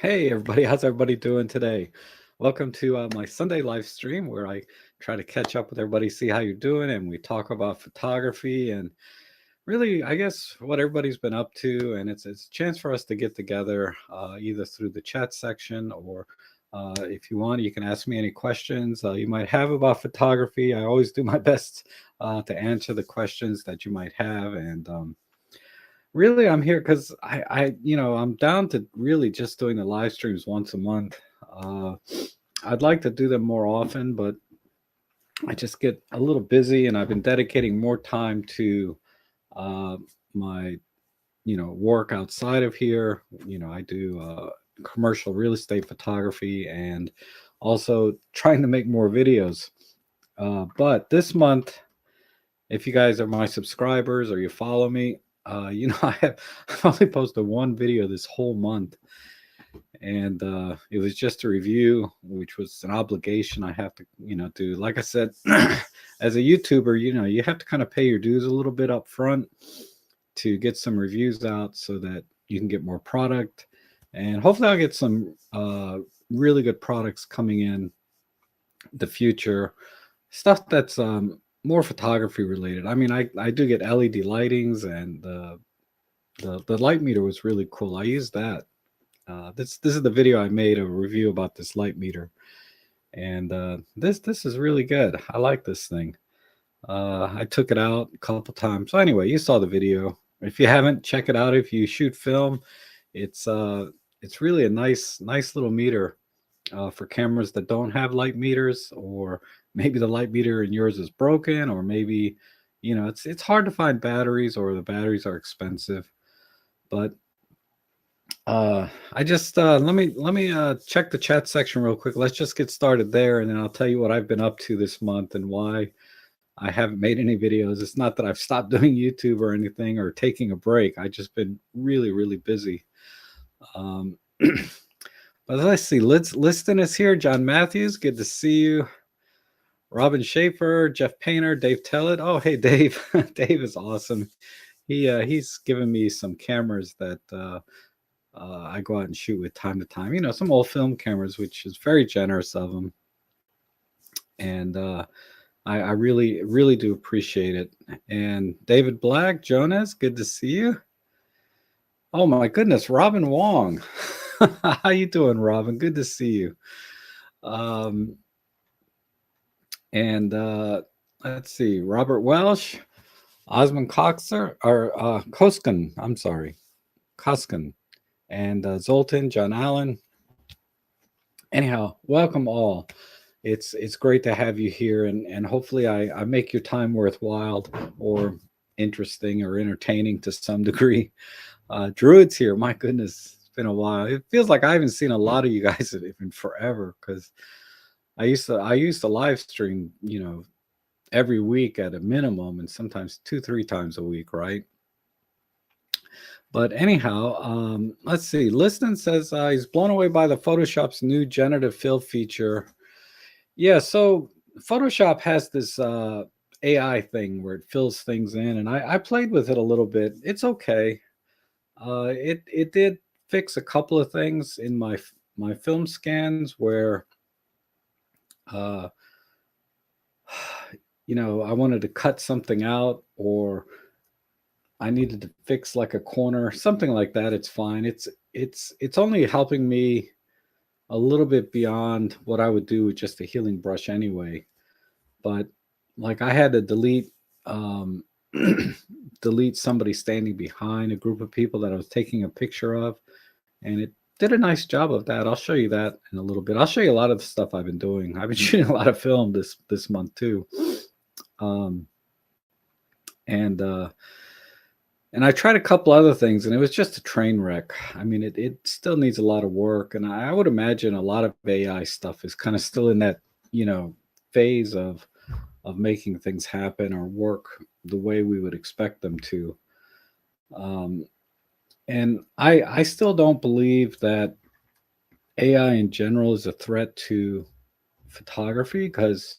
Hey everybody, how's everybody doing today? Welcome to my Sunday live stream where I try to catch up with everybody, see how you're doing, and we talk about photography and really, I guess, what everybody's been up to. And it's a chance for us to get together either through the chat section or if you want, you can ask me any questions you might have about photography. I always do my best to answer the questions that you might have. And really, I'm here because I'm down to really just doing the live streams once a month. Uh, I'd like to do them more often, but I just get a little busy, and I've been dedicating more time to uh, my, work outside of here. I do commercial real estate photography, and also trying to make more videos. But this month, if you guys are my subscribers or you follow me, I've only posted one video this whole month, and it was just a review, which was an obligation I have to, do. Like I said, as a YouTuber, you have to kind of pay your dues a little bit up front to get some reviews out so that you can get more product, and hopefully I'll get some really good products coming in the future, stuff that's more photography related. I mean, I do get LED lightings, and the light meter was really cool. I used that. This is the video I made, a review about this light meter, and this is really good. I like this thing. I took it out a couple times. So anyway, you saw the video. If you haven't, check it out. If you shoot film, it's it's really a nice little meter for cameras that don't have light meters, or maybe the light meter in yours is broken, or maybe it's hard to find batteries, or the batteries are expensive. But I just let me check the chat section real quick. Let's just get started there, and then I'll tell you what I've been up to this month and why I haven't made any videos. It's not that I've stopped doing YouTube or anything or taking a break. I just been really busy. Um, but let's see. Liston is here. John Matthews, good to see you. Robin Schaefer, Jeff Painter, Dave Tellett. Oh, hey Dave. Dave is awesome. He's given me some cameras that I go out and shoot with time to time. Some old film cameras, which is very generous of him. And I really do appreciate it. And David Black, Jonas, good to see you. Oh my goodness, Robin Wong. How you doing, Robin? Good to see you. And let's see, Robert Welsh, Osmond Coxer, or Koskin, I'm sorry, Koskin, and Zoltan, John Allen. Anyhow, welcome all. It's great to have you here, and hopefully I make your time worthwhile or interesting or entertaining to some degree. Druid's here. My goodness, it's been a while. It feels like I haven't seen a lot of you guys in forever, because I used to live stream, every week at a minimum, and sometimes 2-3 times a week, right? But anyhow, let's see. Liston says he's blown away by the Photoshop's new generative fill feature. Yeah, so Photoshop has this AI thing where it fills things in, and I played with it a little bit. It's okay. It did fix a couple of things in my film scans where uh, I wanted to cut something out, or I needed to fix like a corner, something like that. It's fine. It's only helping me a little bit beyond what I would do with just a healing brush anyway. But like I had to delete delete somebody standing behind a group of people that I was taking a picture of, and it did a nice job of that. I'll show you that in a little bit. I'll show you a lot of the stuff I've been doing. I've been shooting a lot of film this month too. And I tried a couple other things, and it was just a train wreck. I mean, it still needs a lot of work, and I would imagine a lot of AI stuff is kind of still in that phase of making things happen or work the way we would expect them to. And I still don't believe that AI in general is a threat to photography, because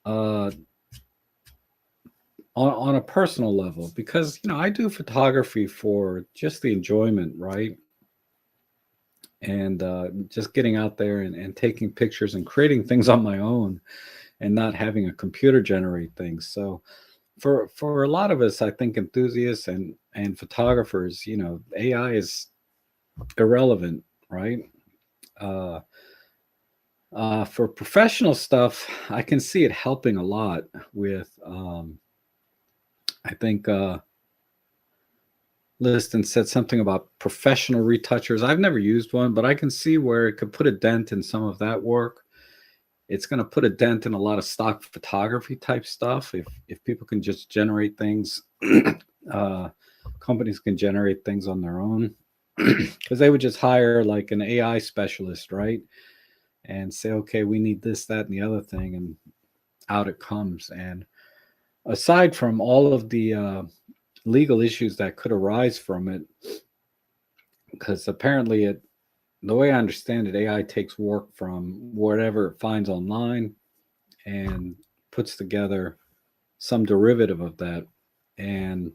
uh, on a personal level, because I do photography for just the enjoyment, right? and just getting out there and taking pictures and creating things on my own and not having a computer generate things. So for a lot of us, I think enthusiasts and photographers, AI is irrelevant, right? Uh, for professional stuff, I can see it helping a lot with. I think Liston said something about professional retouchers. I've never used one, but I can see where it could put a dent in some of that work. It's going to put a dent in a lot of stock photography type stuff if people can just generate things. uh, Companies can generate things on their own because they would just hire like an AI specialist, right? And say, okay, we need this, that, and the other thing, and out it comes. And aside from all of the legal issues that could arise from it, because apparently the way I understand it, AI takes work from whatever it finds online and puts together some derivative of that. And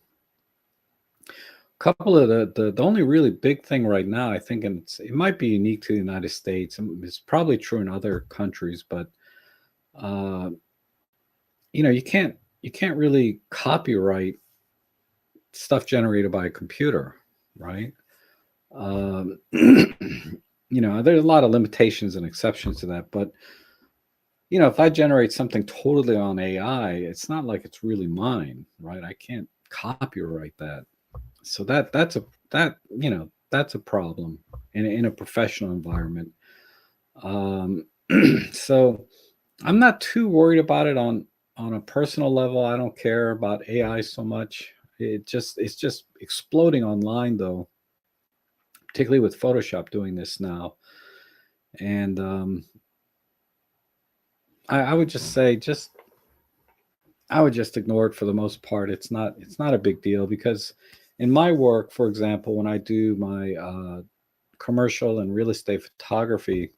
a couple of the only really big thing right now, I think, and it might be unique to the United States, and it's probably true in other countries, but uh, you can't really copyright stuff generated by a computer, right? Um, there's a lot of limitations and exceptions to that, but if I generate something totally on AI, it's not like it's really mine, right? I can't copyright that. So that's a problem in a professional environment. Um, so I'm not too worried about it on a personal level. I don't care about AI so much. It's just exploding online though, particularly with Photoshop doing this now. And I would just say I would just ignore it for the most part. It's not a big deal because in my work, for example, when I do my commercial and real estate photography,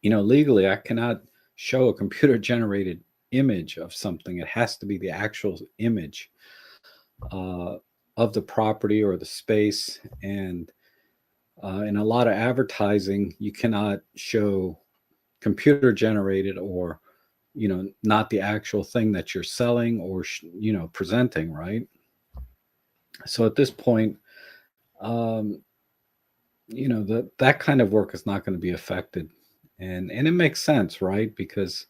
legally I cannot show a computer generated image of something. It has to be the actual image uh, of the property or the space. And in a lot of advertising, you cannot show computer generated or not the actual thing that you're selling or presenting, right? So at this point, um, that kind of work is not going to be affected, and it makes sense, right? Because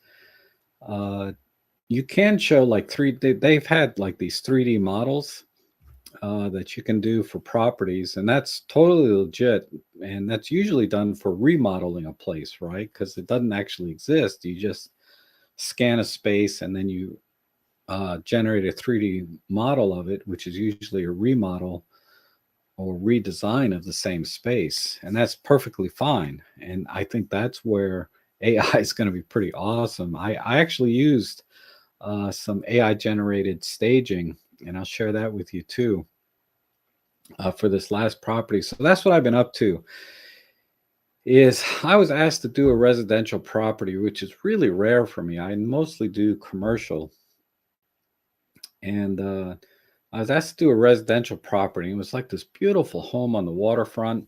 uh, you can show like they've had like these 3D models that you can do for properties, and that's totally legit. And that's usually done for remodeling a place, right? Because it doesn't actually exist. You just scan a space and then you generate a 3D model of it, which is usually a remodel or redesign of the same space. And that's perfectly fine. And I think that's where AI is going to be pretty awesome. I actually used some AI generated staging, and I'll share that with you too for this last property. So that's what I've been up to. Is I was asked to do a residential property, which is really rare for me. I mostly do commercial, and I was asked to do a residential property. It was like this beautiful home on the waterfront,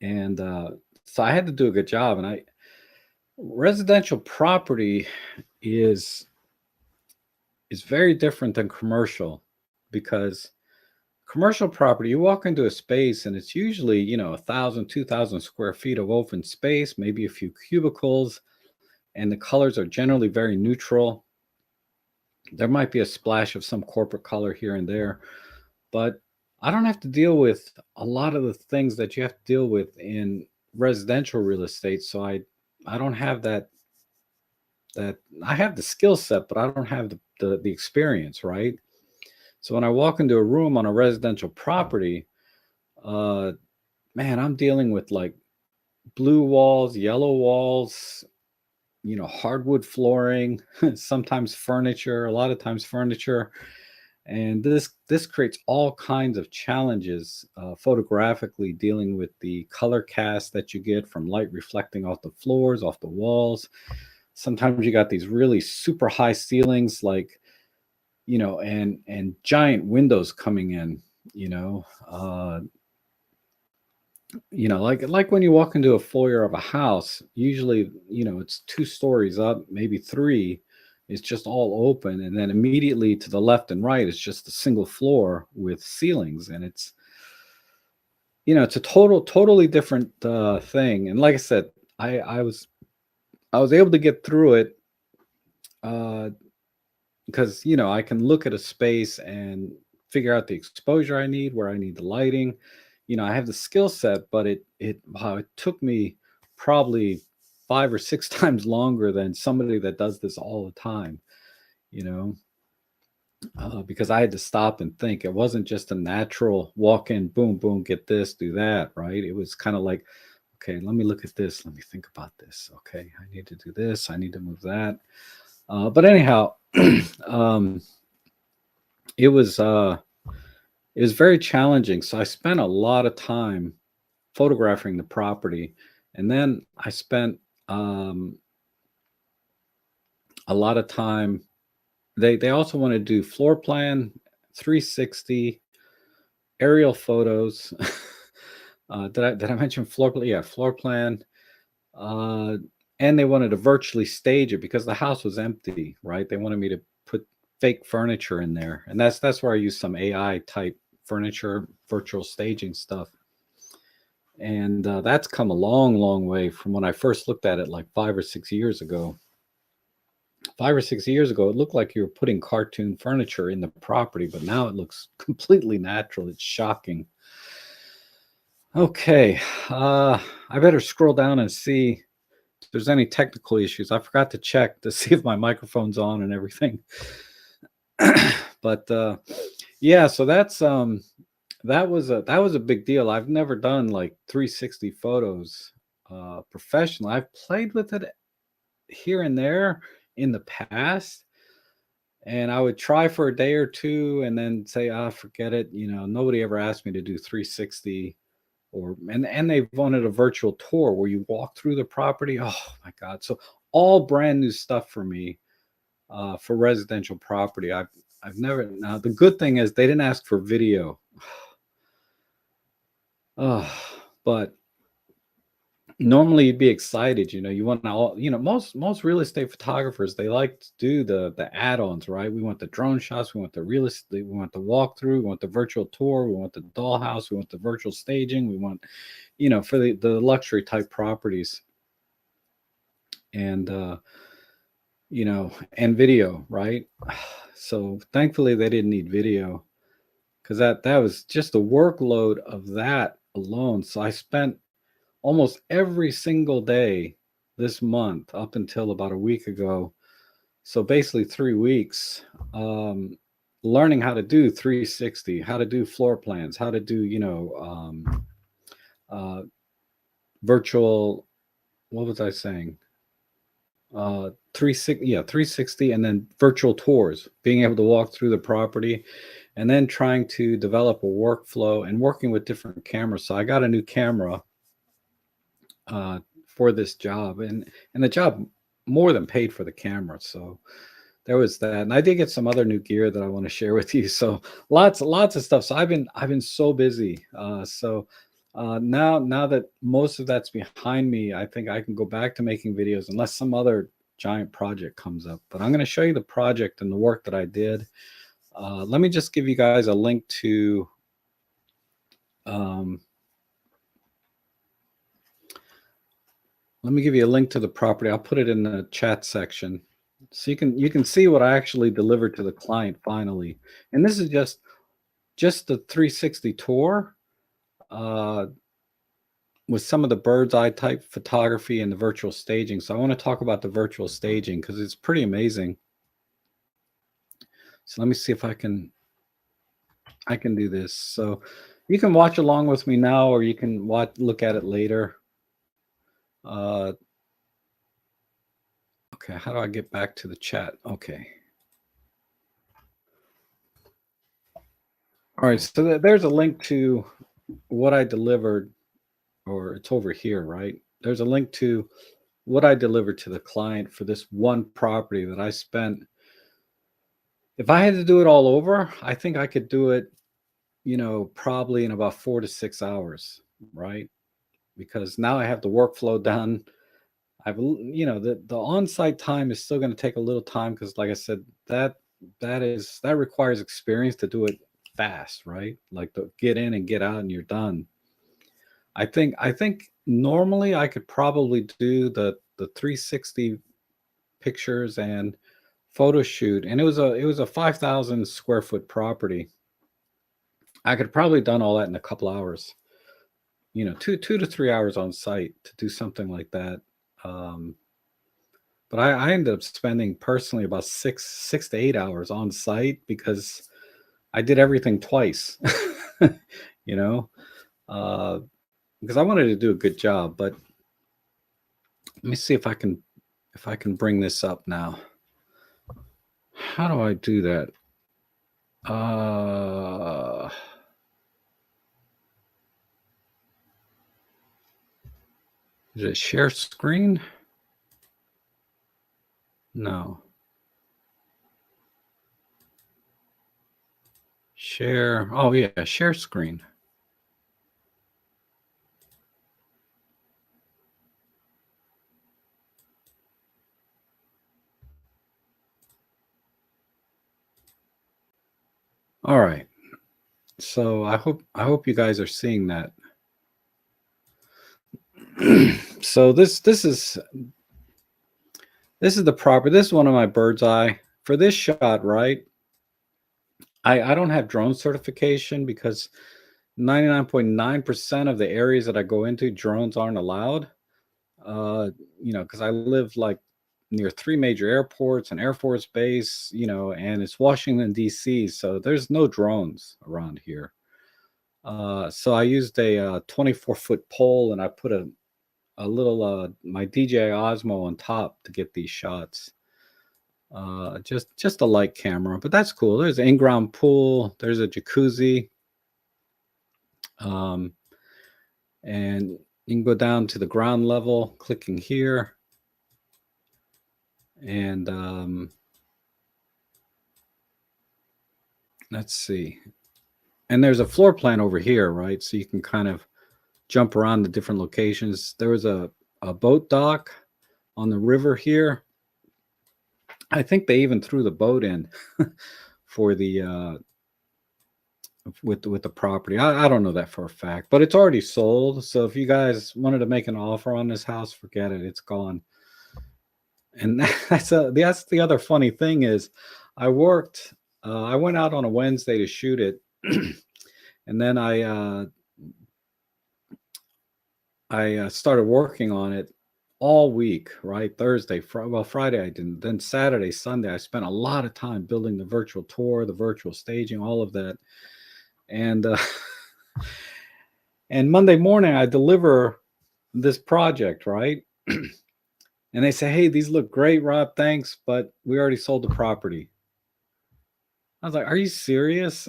and so I had to do a good job. And I residential property is is very different than commercial because commercial property, you walk into a space and it's usually 1,000, 2,000 square feet of open space, maybe a few cubicles, and the colors are generally very neutral. There might be a splash of some corporate color here and there, but I don't have to deal with a lot of the things that you have to deal with in residential real estate. So I don't have that I have the skill set, but I don't have the experience, right? So when I walk into a room on a residential property, uh man, I'm dealing with like blue walls, yellow walls, hardwood flooring, sometimes furniture, a lot of times furniture. And this creates all kinds of challenges photographically, dealing with the color cast that you get from light reflecting off the floors, off the walls. Sometimes you got these really super high ceilings, like and giant windows coming in. you know uh, like when you walk into a foyer of a house, usually, it's 2 stories up, maybe 3. It's just all open, and then immediately to the left and right, it's just a single floor with ceilings, and it's a totally different, thing, and like I said, I was able to get through it, uh, because, I can look at a space and figure out the exposure I need, where I need the lighting. I have the skill set, but it took me probably 5 or 6 times longer than somebody that does this all the time, you know, because I had to stop and think. It wasn't just a natural walk in, boom, boom, get this, do that, right? It was kind of like, okay, let me look at this. Let me think about this. Okay, I need to do this. I need to move that. But anyhow, um, it was uh, it was very challenging. So I spent a lot of time photographing the property, and then I spent um, a lot of time. They also want to do floor plan, 360 aerial photos. Did I mention floor plan? Yeah, floor plan. Uh, and they wanted to virtually stage it because the house was empty, right? They wanted me to put fake furniture in there, and that's where I use some AI type furniture, virtual staging stuff. And that's come a long, long way from when I first looked at it like 5 or 6 years ago. 5 or 6 years ago, it looked like you were putting cartoon furniture in the property, but now it looks completely natural. It's shocking. Okay, I better scroll down and see if there's any technical issues. I forgot to check to see if my microphone's on and everything. But yeah, so that was a big deal. I've never done like 360 photos professionally. I've played with it here and there in the past, and I would try for a day or two and then say, "Ah, forget it." Nobody ever asked me to do 360, and they wanted a virtual tour where you walk through the property. Oh my God. So all brand new stuff for me, for residential property. I've never. Now the good thing is they didn't ask for video. Oh, but normally you'd be excited. You want to all. Most real estate photographers, they like to do the add-ons, right? We want the drone shots, we want the real estate, we want the walkthrough, we want the virtual tour, we want the dollhouse, we want the virtual staging, we want, for the luxury type properties, and and video, right? So thankfully they didn't need video, because that was just the workload of that alone. So I spent almost every single day this month up until about a week ago. So basically 3 weeks, learning how to do 360, how to do floor plans, how to do, uh, virtual, what was I saying? 360, yeah, 360, and then virtual tours, being able to walk through the property, and then trying to develop a workflow and working with different cameras. So I got a new camera uh, for this job, and the job more than paid for the camera. So there was that, and I did get some other new gear that I want to share with you. So lots of stuff. So I've been so busy. Now that most of that's behind me, I think I can go back to making videos unless some other giant project comes up. But I'm going to show you the project and the work that I did. Let me just give you guys a link to. Um, Let me give you a link to the property. I'll put it in the chat section, so you can see what I actually delivered to the client finally. And this is just the 360 tour, uh, with some of the bird's eye type photography and the virtual staging. So I want to talk about the virtual staging because it's pretty amazing. So let me see if I can do this. So you can watch along with me now, or you can look at it later. Uh, okay, how do I get back to the chat? Okay. All right, so there's a link to what I delivered, or it's over here, right? There's a link to what I delivered to the client for this one property that I spent. If I had to do it all over, I think I could do it, probably in about 4 to 6 hours, right? because now I have the workflow done. The on-site time is still going to take a little time because, like I said, that requires experience to do it fast, right? Like to get in and get out and you're done. I think normally I could probably do the 360 pictures and photo shoot, and it was a 5,000 square foot property. I could probably done all that in a couple hours. 2 to 3 hours on site to do something like that. Um, but I ended up spending personally about six to 8 hours on site because I did everything twice. you know, uh, because I wanted to do a good job. But let me see if I can bring this up now. How do I do that? Uh, is it share screen? No. Share. Oh yeah, share screen. All right. So I hope you guys are seeing that. So this is the proper. This is one of my bird's eye for this shot, right? I don't have drone certification because 99.9% of the areas that I go into, drones aren't allowed. Because I live like near three major airports, an Air Force base, and it's Washington D.C., so there's no drones around here. So I used a 24-foot pole, and I put a little my DJI Osmo on top to get these shots. Just a light camera, but that's cool. There's an in-ground pool. There's a jacuzzi, um, and you can go down to the ground level, clicking here, and let's see. And there's a floor plan over here, right? So you can kind of jump around the different locations. There was a boat dock on the river here. I think they even threw the boat in for the with the property. I don't know that for a fact, but it's already sold. So if you guys wanted to make an offer on this house, forget it. It's gone. And that's the other funny thing is, I worked. I went out on a Wednesday to shoot it, and then I started working on it all week, right? Friday I didn't. Then Saturday, Sunday, I spent a lot of time building the virtual tour, the virtual staging, all of that. And and Monday morning I deliver this project, right? And they say, "Hey, these look great, Rob. Thanks, but we already sold the property." I was like, "Are you serious?"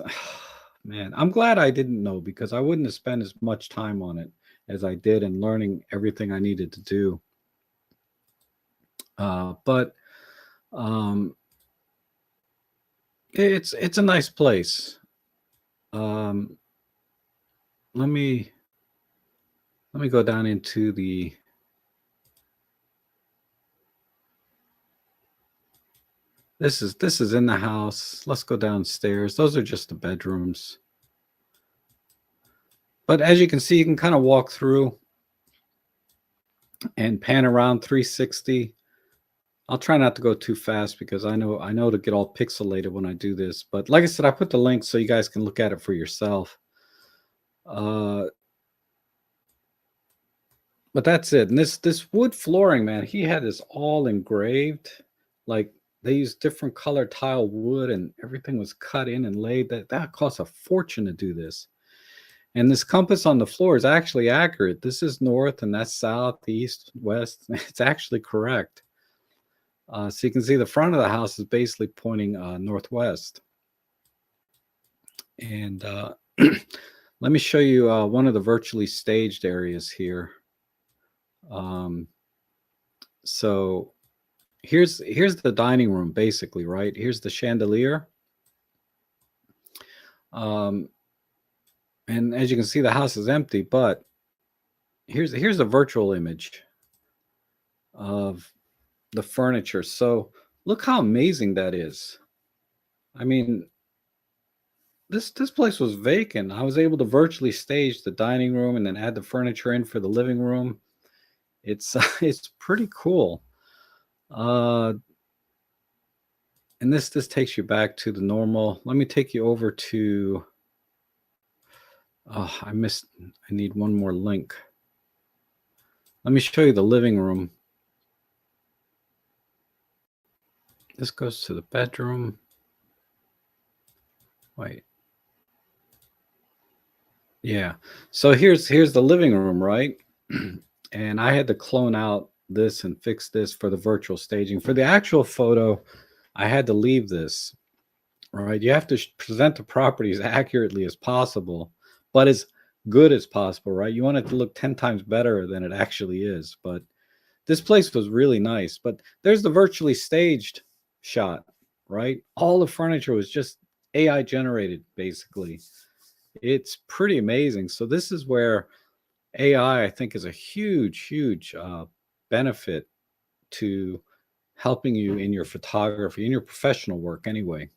Man, I'm glad I didn't know because I wouldn't have spent as much time on it as I did in learning everything I needed to do. But um, it's a nice place. Um, let me go down into the. This is in the house. Let's go downstairs. Those are just the bedrooms. But as you can see, you can kind of walk through and pan around 360. I'll try not to go too fast because I know to get all pixelated when I do this. But like I said, I put the link so you guys can look at it for yourself. Uh, but that's it. And this wood flooring, man, he had this all engraved. Like they used different color tile wood, and everything was cut in and laid. That costs a fortune to do this. And this compass on the floor is actually accurate. This is north, and that's south, east, west. It's actually correct. So you can see the front of the house is basically pointing northwest. And let me show you one of the virtually staged areas here. So here's the dining room, basically, right? Here's the chandelier. And as you can see, the house is empty, but here's a virtual image of the furniture. So look how amazing that is. I mean, this place was vacant. I was able to virtually stage the dining room and then add the furniture in for the living room. It's it's pretty cool. Uh, and this takes you back to the normal. Let me take you over to. Oh, I missed. I need one more link. Let me show you the living room. This goes to the bedroom. Wait. Yeah. So here's the living room, right? And I had to clone out this and fix this for the virtual staging. For the actual photo, I had to leave this, right? You have to present the property as accurately as possible, but as good as possible, right? You want it to look 10 times better than it actually is. But this place was really nice. But there's the virtually staged shot, right? All the furniture was just AI generated, basically. It's pretty amazing. So this is where AI, I think, is a huge benefit to helping you in your photography, in your professional work anyway.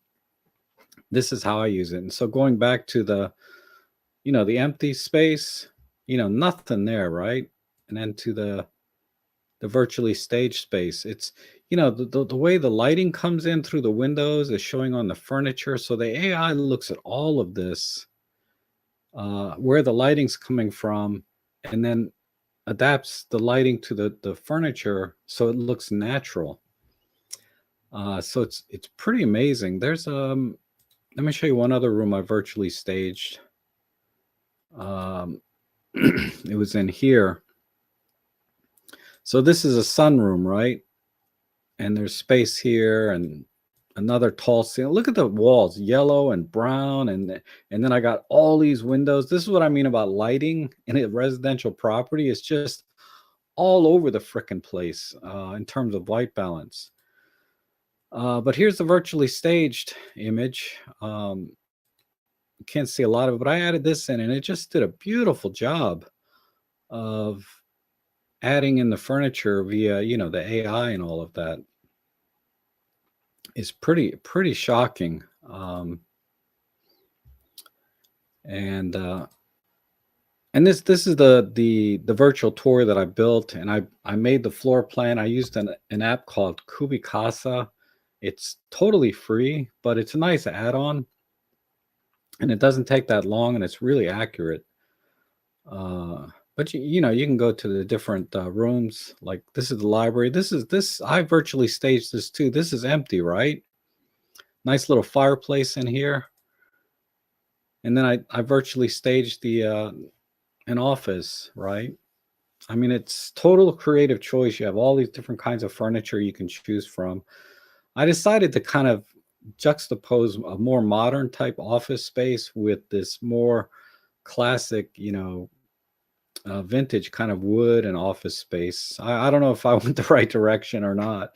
This is how I use it. And so going back to the empty space, nothing there, right? And then to the virtually staged space. It's, the way the lighting comes in through the windows is showing on the furniture. So the AI looks at all of this, where the lighting's coming from, and then adapts the lighting to the furniture so it looks natural. So it's pretty amazing. There's let me show you one other room I virtually staged. Um, it was in here. So this is a sunroom, right? And there's space here and another tall ceiling. Look at the walls, yellow and brown, and then I got all these windows. This is what I mean about lighting in a residential property. It's just all over the frickin' place in terms of white balance. But here's the virtually staged image. You can't see a lot of it, but I added this in, and it just did a beautiful job of adding in the furniture via, the AI and all of that. Is pretty shocking. And and this is the virtual tour that I built, and I made the floor plan. I used an app called Kubicasa. It's totally free, but it's a nice add-on, and it doesn't take that long, and it's really accurate. But you can go to the different rooms. Like this is the library. This I virtually staged this too. This is empty, right? Nice little fireplace in here, and then I virtually staged the an office, right? I mean, it's total creative choice. You have all these different kinds of furniture you can choose from. I decided to kind of juxtapose a more modern type office space with this more classic, vintage kind of wood and office space. I don't know if I went the right direction or not.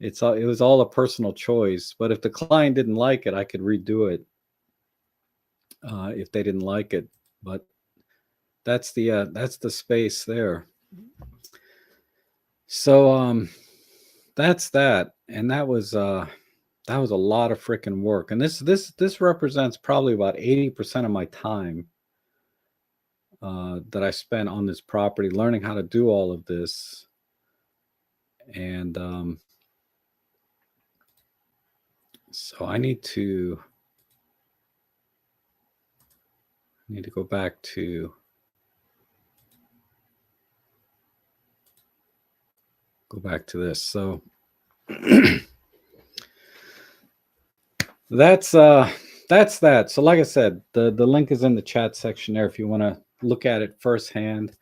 It was all a personal choice. But if the client didn't like it, I could redo it if they didn't like it. But that's the space there. So that's that, and that was a lot of freaking work. And this represents probably about 80% of my time that I spent on this property learning how to do all of this. And so I need to go back to this. So that's that. So like I said, the link is in the chat section there if you want to look at it firsthand.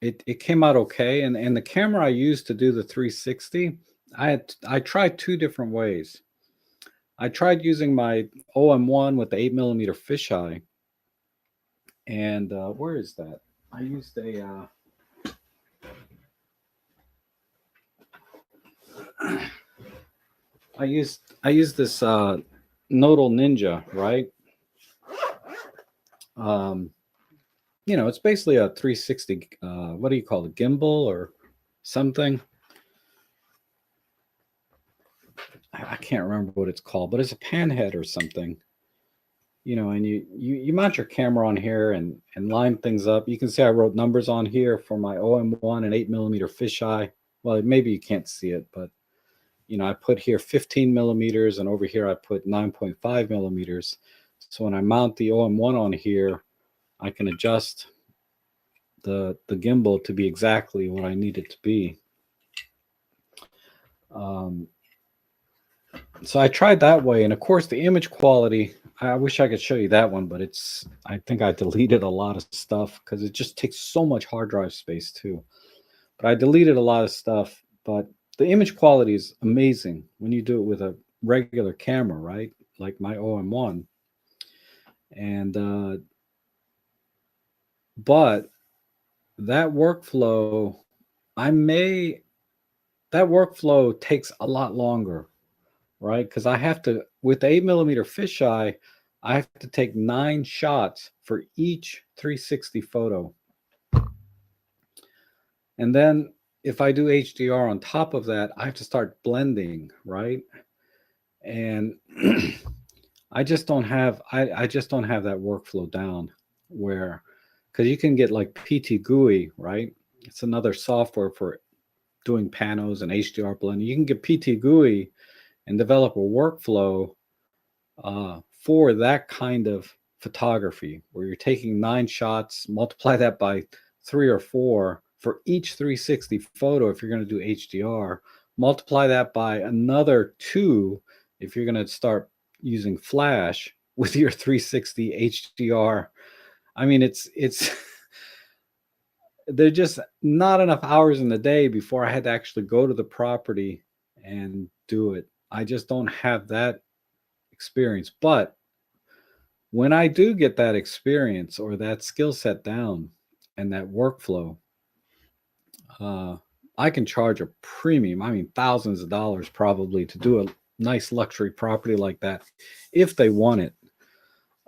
It came out okay, and the camera I used to do the 360, I tried two different ways. I tried using my OM1 with the 8mm fisheye, and where is that? I used a I used this Nodal Ninja, right? it's basically a 360. What do you call it? Gimbal or something? I can't remember what it's called, but it's a panhead or something. And you mount your camera on here and line things up. You can see I wrote numbers on here for my OM1 and 8mm fisheye. Well, maybe you can't see it, but I put here 15 millimeters, and over here I put 9.5 millimeters. So when I mount the OM1 on here, I can adjust the gimbal to be exactly what I need it to be. Um, so I tried that way, and of course the image quality, I wish I could show you that one, but I think I deleted a lot of stuff because it just takes so much hard drive space too. But I deleted a lot of stuff, but the image quality is amazing when you do it with a regular camera, right? Like my OM1. And but that workflow, I may that workflow takes a lot longer, right? Because I have to, with the 8mm fisheye, I have to take 9 shots for each 360 photo. And then if I do HDR on top of that, I have to start blending, right? And I just don't have that workflow down where, because you can get like PT GUI, right? It's another software for doing panos and HDR blending. You can get PT GUI and develop a workflow for that kind of photography where you're taking 9 shots, multiply that by 3 or 4 for each 360 photo if you're going to do HDR, multiply that by another 2 if you're going to start using flash with your 360 HDR. I mean, it's there's just not enough hours in the day before I had to actually go to the property and do it. I just don't have that experience. But when I do get that experience or that skill set down and that workflow, uh, I can charge a premium. I mean, thousands of dollars probably to do a nice luxury property like that if they want it.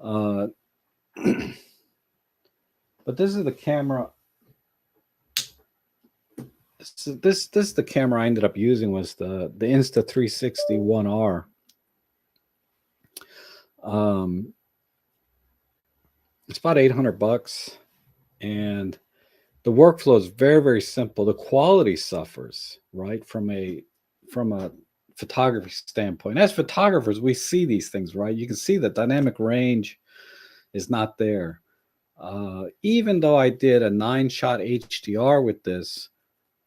Uh, but this is the camera. This is the camera I ended up using, was the Insta360 1R. It's about $800, and the workflow is very, very simple. The quality suffers, right, from a photography standpoint. As photographers, we see these things, right? You can see the dynamic range is not there. Even though I did a 9-shot HDR with this,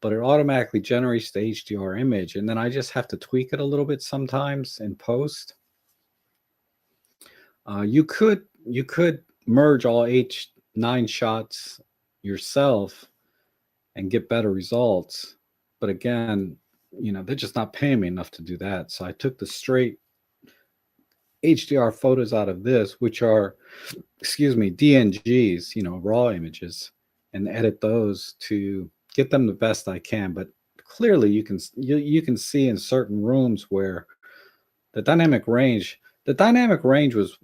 but it automatically generates the HDR image, and then I just have to tweak it a little bit sometimes in post. You could merge all 9 shots yourself and get better results, but again, they're just not paying me enough to do that. So I took the straight HDR photos out of this, which are, DNGs, raw images, and edit those to get them the best I can. But clearly, you can see in certain rooms where the dynamic range was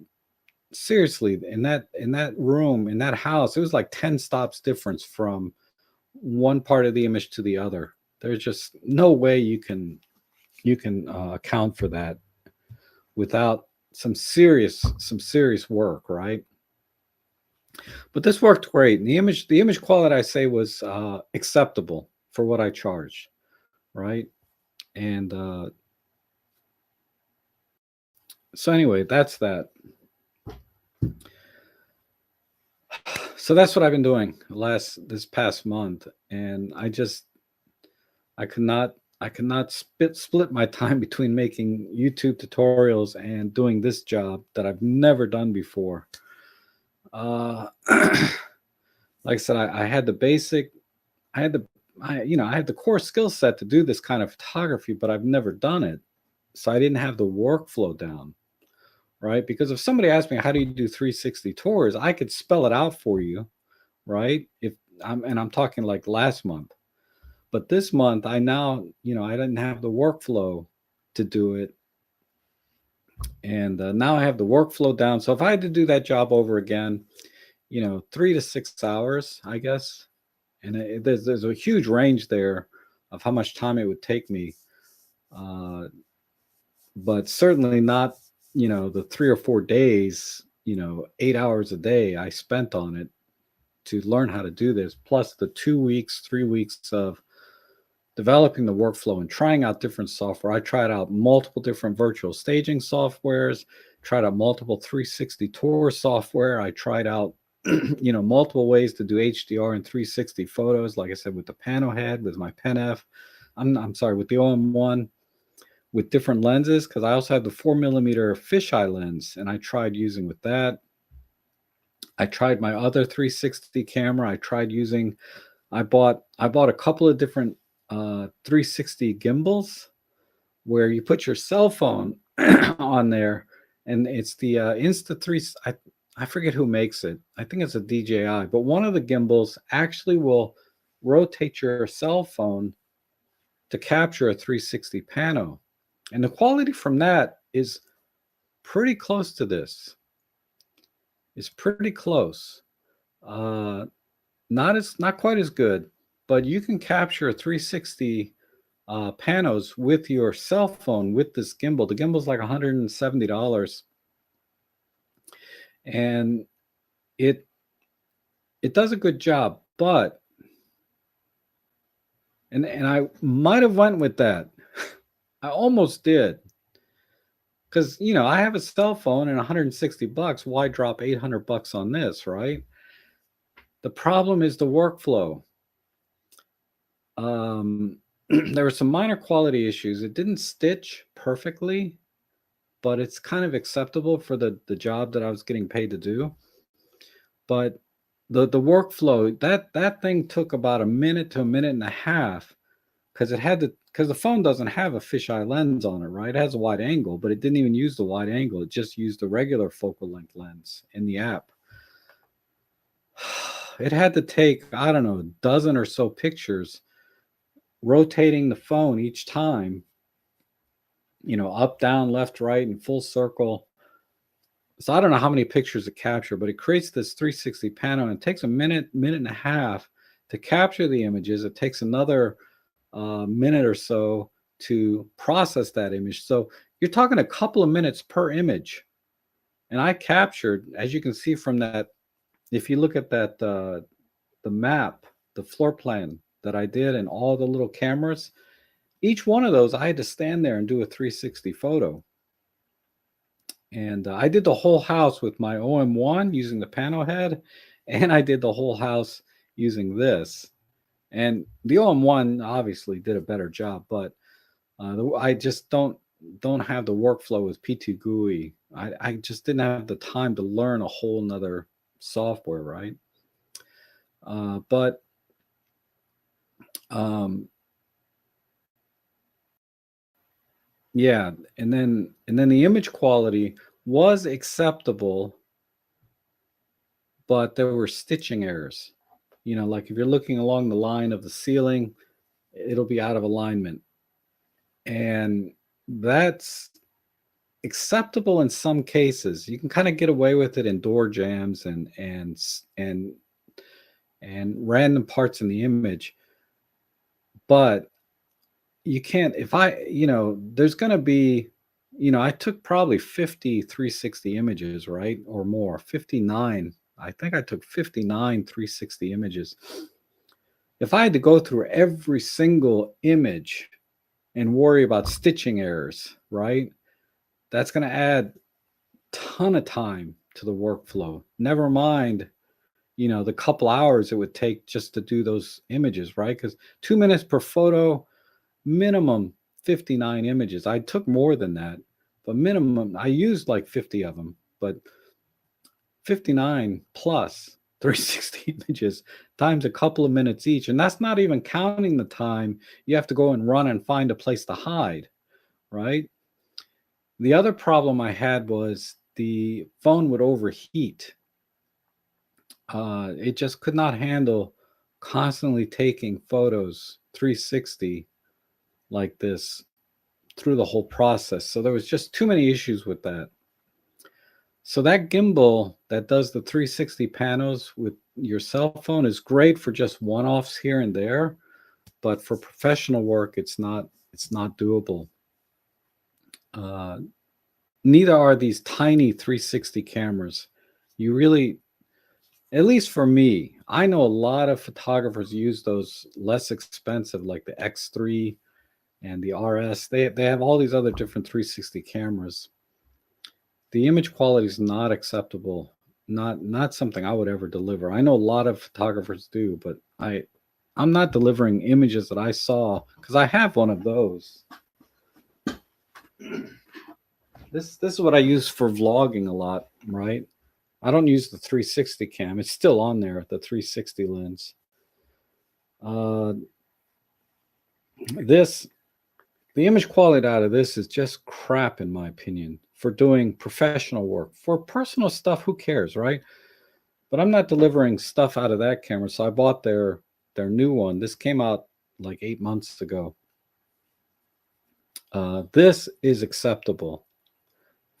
seriously in that room, in that house, it was like 10 stops difference from one part of the image to the other. There's just no way you can account for that without some serious work, right? But this worked great. And the image quality, I say, was acceptable for what I charged, right? And so anyway, that's that. So that's what I've been doing this past month, and I could not split my time between making YouTube tutorials and doing this job that I've never done before. Like I said, I had the basic, I had the core skill set to do this kind of photography, but I've never done it, so I didn't have the workflow down, right? Because if somebody asked me how do you do 360 tours, I could spell it out for you, right? I'm talking like last month. But this month, I now, I didn't have the workflow to do it. And now I have the workflow down. So if I had to do that job over again, 3 to 6 hours, I guess. And there's a huge range there of how much time it would take me, uh, but certainly not the 3 or 4 days, 8 hours a day I spent on it to learn how to do this, plus the 2 weeks, 3 weeks of developing the workflow and trying out different software. I tried out multiple different virtual staging softwares, tried out multiple 360 tour software. I tried out, multiple ways to do HDR and 360 photos. Like I said, with the Pano head, with my Pen F, I'm sorry, with the OM1, with different lenses, because I also have the 4mm fisheye lens, and I tried using with that. I tried my other 360 camera. I bought a couple of different 360 gimbals where you put your cell phone on there, and it's the Insta3. I forget who makes it. I think it's a DJI, but one of the gimbals actually will rotate your cell phone to capture a 360 pano, and the quality from that is pretty close to this. It's pretty close. Uh, not quite as good, but you can capture 360 panos with your cell phone with this gimbal. The gimbal's like $170, and it it does a good job. But and I might have went with that. I almost did, because I have a cell phone and $160. Why drop $800 on this, right? The problem is the workflow. There were some minor quality issues. It didn't stitch perfectly, but it's kind of acceptable for the job that I was getting paid to do. But the workflow, that thing took about a minute to a minute and a half, because the phone doesn't have a fisheye lens on it, right? It has a wide angle, but it didn't even use the wide angle. It just used the regular focal length lens in the app. It had to take, I don't know, a dozen or so pictures, rotating the phone each time, up, down, left, right, and full circle. So I don't know how many pictures it captured, but it creates this 360 pano, and it takes a minute, minute and a half to capture the images. It takes another minute or so to process that image. So you're talking a couple of minutes per image. And I captured, as you can see from that, if you look at that, the map, the floor plan that I did, and all the little cameras, each one of those, I had to stand there and do a 360 photo. And I did the whole house with my OM1 using the pano head, and I did the whole house using this. And the OM1 obviously did a better job, but I just don't have the workflow with P2 GUI. I just didn't have the time to learn a whole nother software, right? But yeah, and then the image quality was acceptable, but there were stitching errors. Like if you're looking along the line of the ceiling, it'll be out of alignment. And that's acceptable in some cases. You can kind of get away with it in door jams and random parts in the image. But you can't, if there's going to be, I took probably 50 360 images, right? Or more, 59. I think I took 59 360 images. If I had to go through every single image and worry about stitching errors, right? That's going to add a ton of time to the workflow. Never mind, the couple hours it would take just to do those images, right? Because 2 minutes per photo, minimum 59 images. I took more than that, but minimum, I used like 50 of them, but 59 plus 360 images times a couple of minutes each. And that's not even counting the time you have to go and run and find a place to hide, right? The other problem I had was the phone would overheat. It just could not handle constantly taking photos 360 like this through the whole process. So there was just too many issues with that. So that gimbal that does the 360 panels with your cell phone is great for just one-offs here and there, but for professional work, it's not doable. Uh, Neither are these tiny 360 cameras. You really, at least for me, I know a lot of photographers use those less expensive, like the X3 and the RS. They have all these other different 360 cameras. The image quality is not acceptable. Not something I would ever deliver. I know a lot of photographers do, but I'm not delivering images that I saw because I have one of those. This is what I use for vlogging a lot, right? I don't use the 360 cam. It's still on there, the 360 lens. Uh, this the image quality out of this is just crap in my opinion for doing professional work. For personal stuff, who cares, right? But I'm not delivering stuff out of that camera, so I bought their new one. This came out like 8 months ago. This is acceptable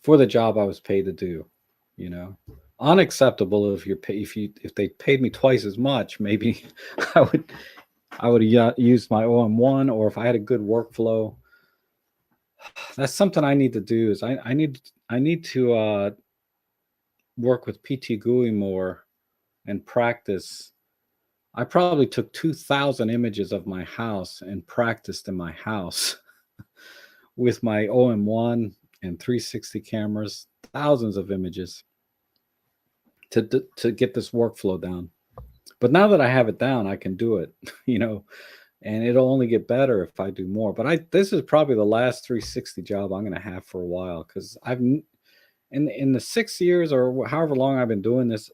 for the job I was paid to do. You know, unacceptable if if they paid me twice as much, maybe I would I would have used my OM1, or if I had a good workflow. That's something I need to do. Is I need to work with PT GUI more and practice. I probably took 2,000 images of my house and practiced in my house with my OM1 and 360 cameras, thousands of images to get this workflow down. But now that I have it down, I can do it, you know, and it'll only get better if I do more. But this is probably the last 360 job I'm going to have for a while because in the 6 years or however long I've been doing this,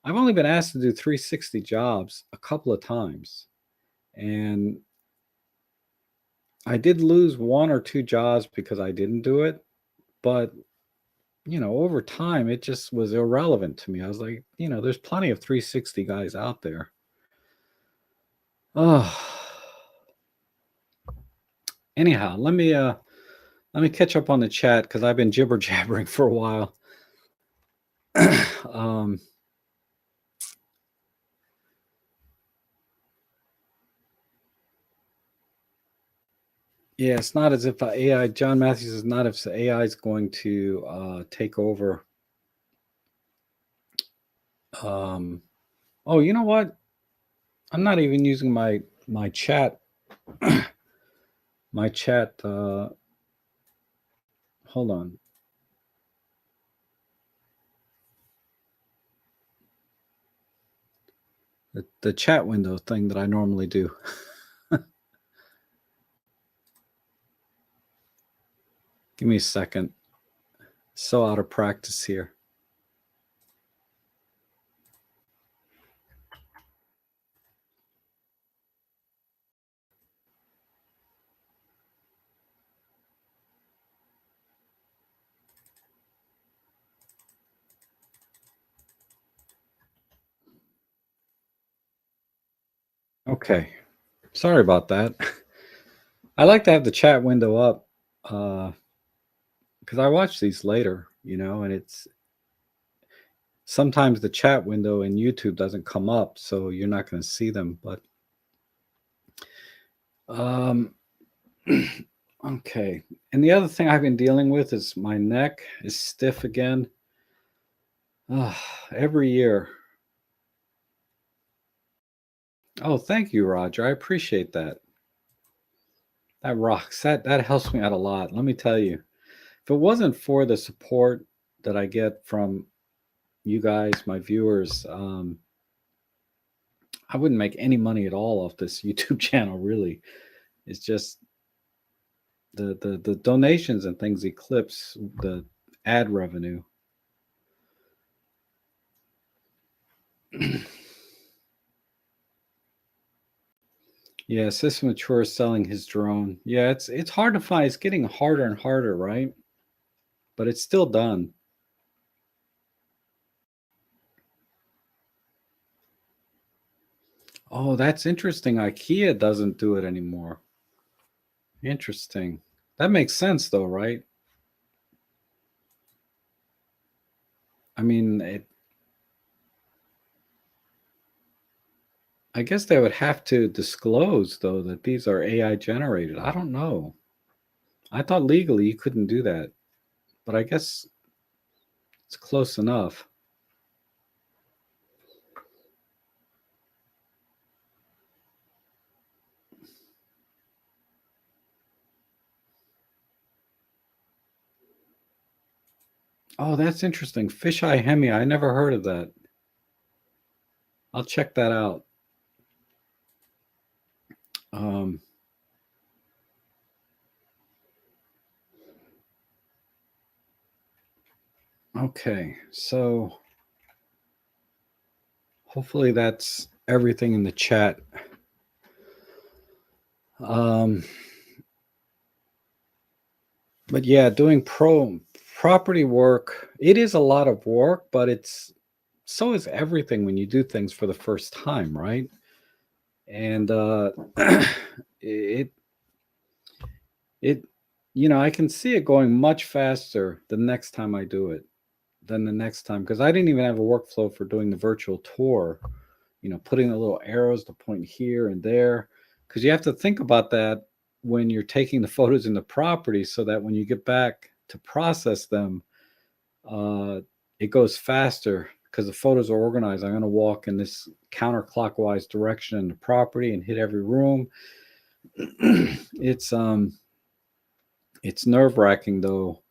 I've only been asked to do 360 jobs a couple of times. And I did lose one or two jobs because I didn't do it, but over time it just was irrelevant to me. I was like, there's plenty of 360 guys out there. Oh, anyhow, let me catch up on the chat because I've been jibber jabbering for a while. um, yeah, it's not as if AI. John Matthews is not if AI is going to take over. Oh, you know what? I'm not even using my chat. My chat. Hold on. The chat window thing that I normally do. Give me a second. So out of practice here. Okay. Sorry about that. I like to have the chat window up because I watch these later, and it's sometimes the chat window in YouTube doesn't come up, so you're not going to see them. But okay. And the other thing I've been dealing with is my neck is stiff again. Every year. Oh, thank you, Roger. I appreciate that. That rocks. That helps me out a lot. Let me tell you. If it wasn't for the support that I get from you guys, my viewers, I wouldn't make any money at all off this YouTube channel, really. It's just the donations and things eclipse the ad revenue. Yeah, System Mature is selling his drone. Yeah, it's hard to find. It's getting harder and harder, right? But it's still done. Oh, that's interesting. IKEA doesn't do it anymore. Interesting. That makes sense though, right? I mean, I guess they would have to disclose though that these are AI generated. I don't know. I thought legally you couldn't do that, but I guess it's close enough. Oh, that's interesting. Fisheye hemi. I never heard of that. I'll check that out. Um, okay, so hopefully that's everything in the chat. Um, but yeah, doing property work, it is a lot of work, but it's so is everything when you do things for the first time, right? And it it I can see it going much faster the next time I do it than the next time because I didn't even have a workflow for doing the virtual tour. Putting the little arrows to point here and there because you have to think about that when you're taking the photos in the property so that when you get back to process them, uh, it goes faster because the photos are organized. I'm going to walk in this counterclockwise direction in the property and hit every room. it's it's nerve wracking though.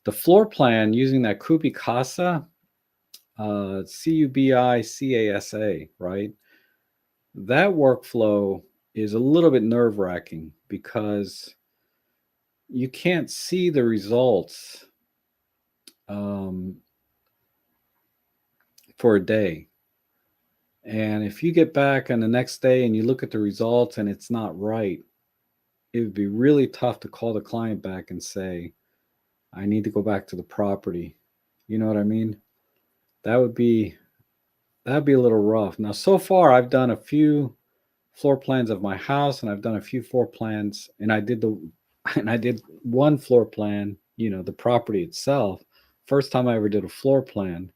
The floor plan using that Kubicasa, Cubicasa, right? That workflow is a little bit nerve wracking because you can't see the results um, for a day. And if you get back on the next day and you look at the results and it's not right, it would be really tough to call the client back and say, I need to go back to the property. You know what I mean? That would be that'd be a little rough. Now, so far I've done a few floor plans of my house and I've done a few floor plans and I did one floor plan, the property itself. First time I ever did a floor plan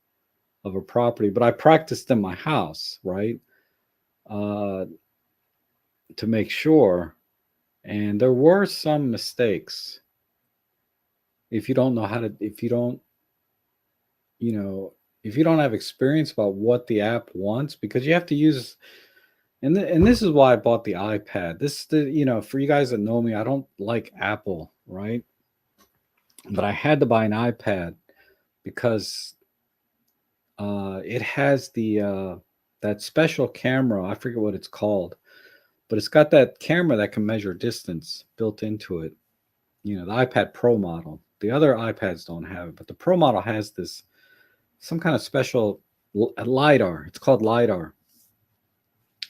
of a property, but I practiced in my house, right? Uh, to make sure. And there were some mistakes. If you don't know how to, you know, if you don't have experience about what the app wants, because you have to use, and this is why I bought the iPad. This, for you guys that know me, I don't like Apple, right? But I had to buy an iPad because it has that special camera. I forget what it's called, but it's got that camera that can measure distance built into it. The iPad Pro model. The other iPads don't have it, but the Pro model has this some kind of special lidar. It's called lidar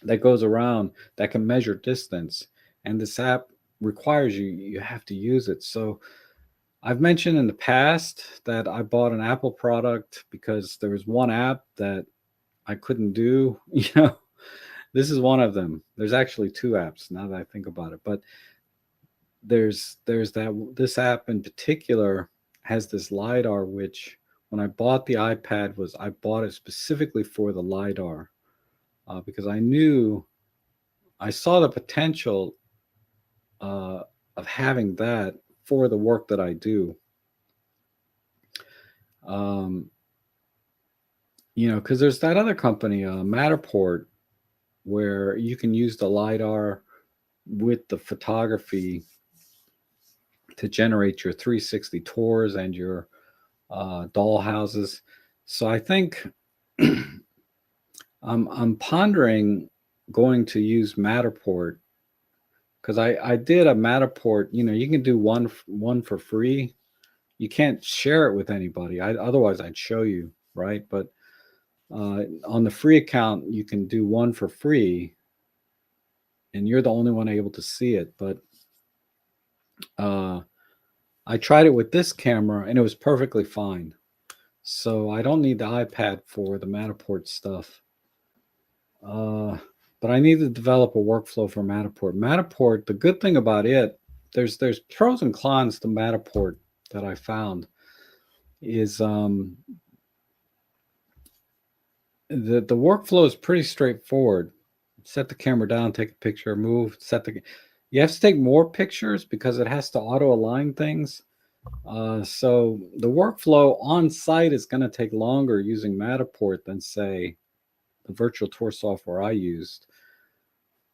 that goes around that can measure distance, and this app requires you have to use it. So I've mentioned in the past that I bought an Apple product because there was one app that I couldn't do. This is one of them. There's actually two apps now that I think about it, but there's that this app in particular has this lidar, which when I bought the iPad was I bought it specifically for the lidar because I saw the potential uh, of having that for the work that I do. Um, because there's that other company, Matterport, where you can use the lidar with the photography to generate your 360 tours and your doll houses. So I think I'm pondering going to use Matterport because I did a Matterport. You can do one for free. You can't share it with anybody. Otherwise I'd show you, right? But on the free account, you can do one for free, and you're the only one able to see it. But uh, I tried it with this camera, and it was perfectly fine. So I don't need the iPad for the Matterport stuff. But I need to develop a workflow for Matterport. Matterport, the good thing about it, there's pros and cons to Matterport that I found is The workflow is pretty straightforward. Set the camera down, take a picture, move, set the. You have to take more pictures because it has to auto align things. So the workflow on site is going to take longer using Matterport than say the virtual tour software I used.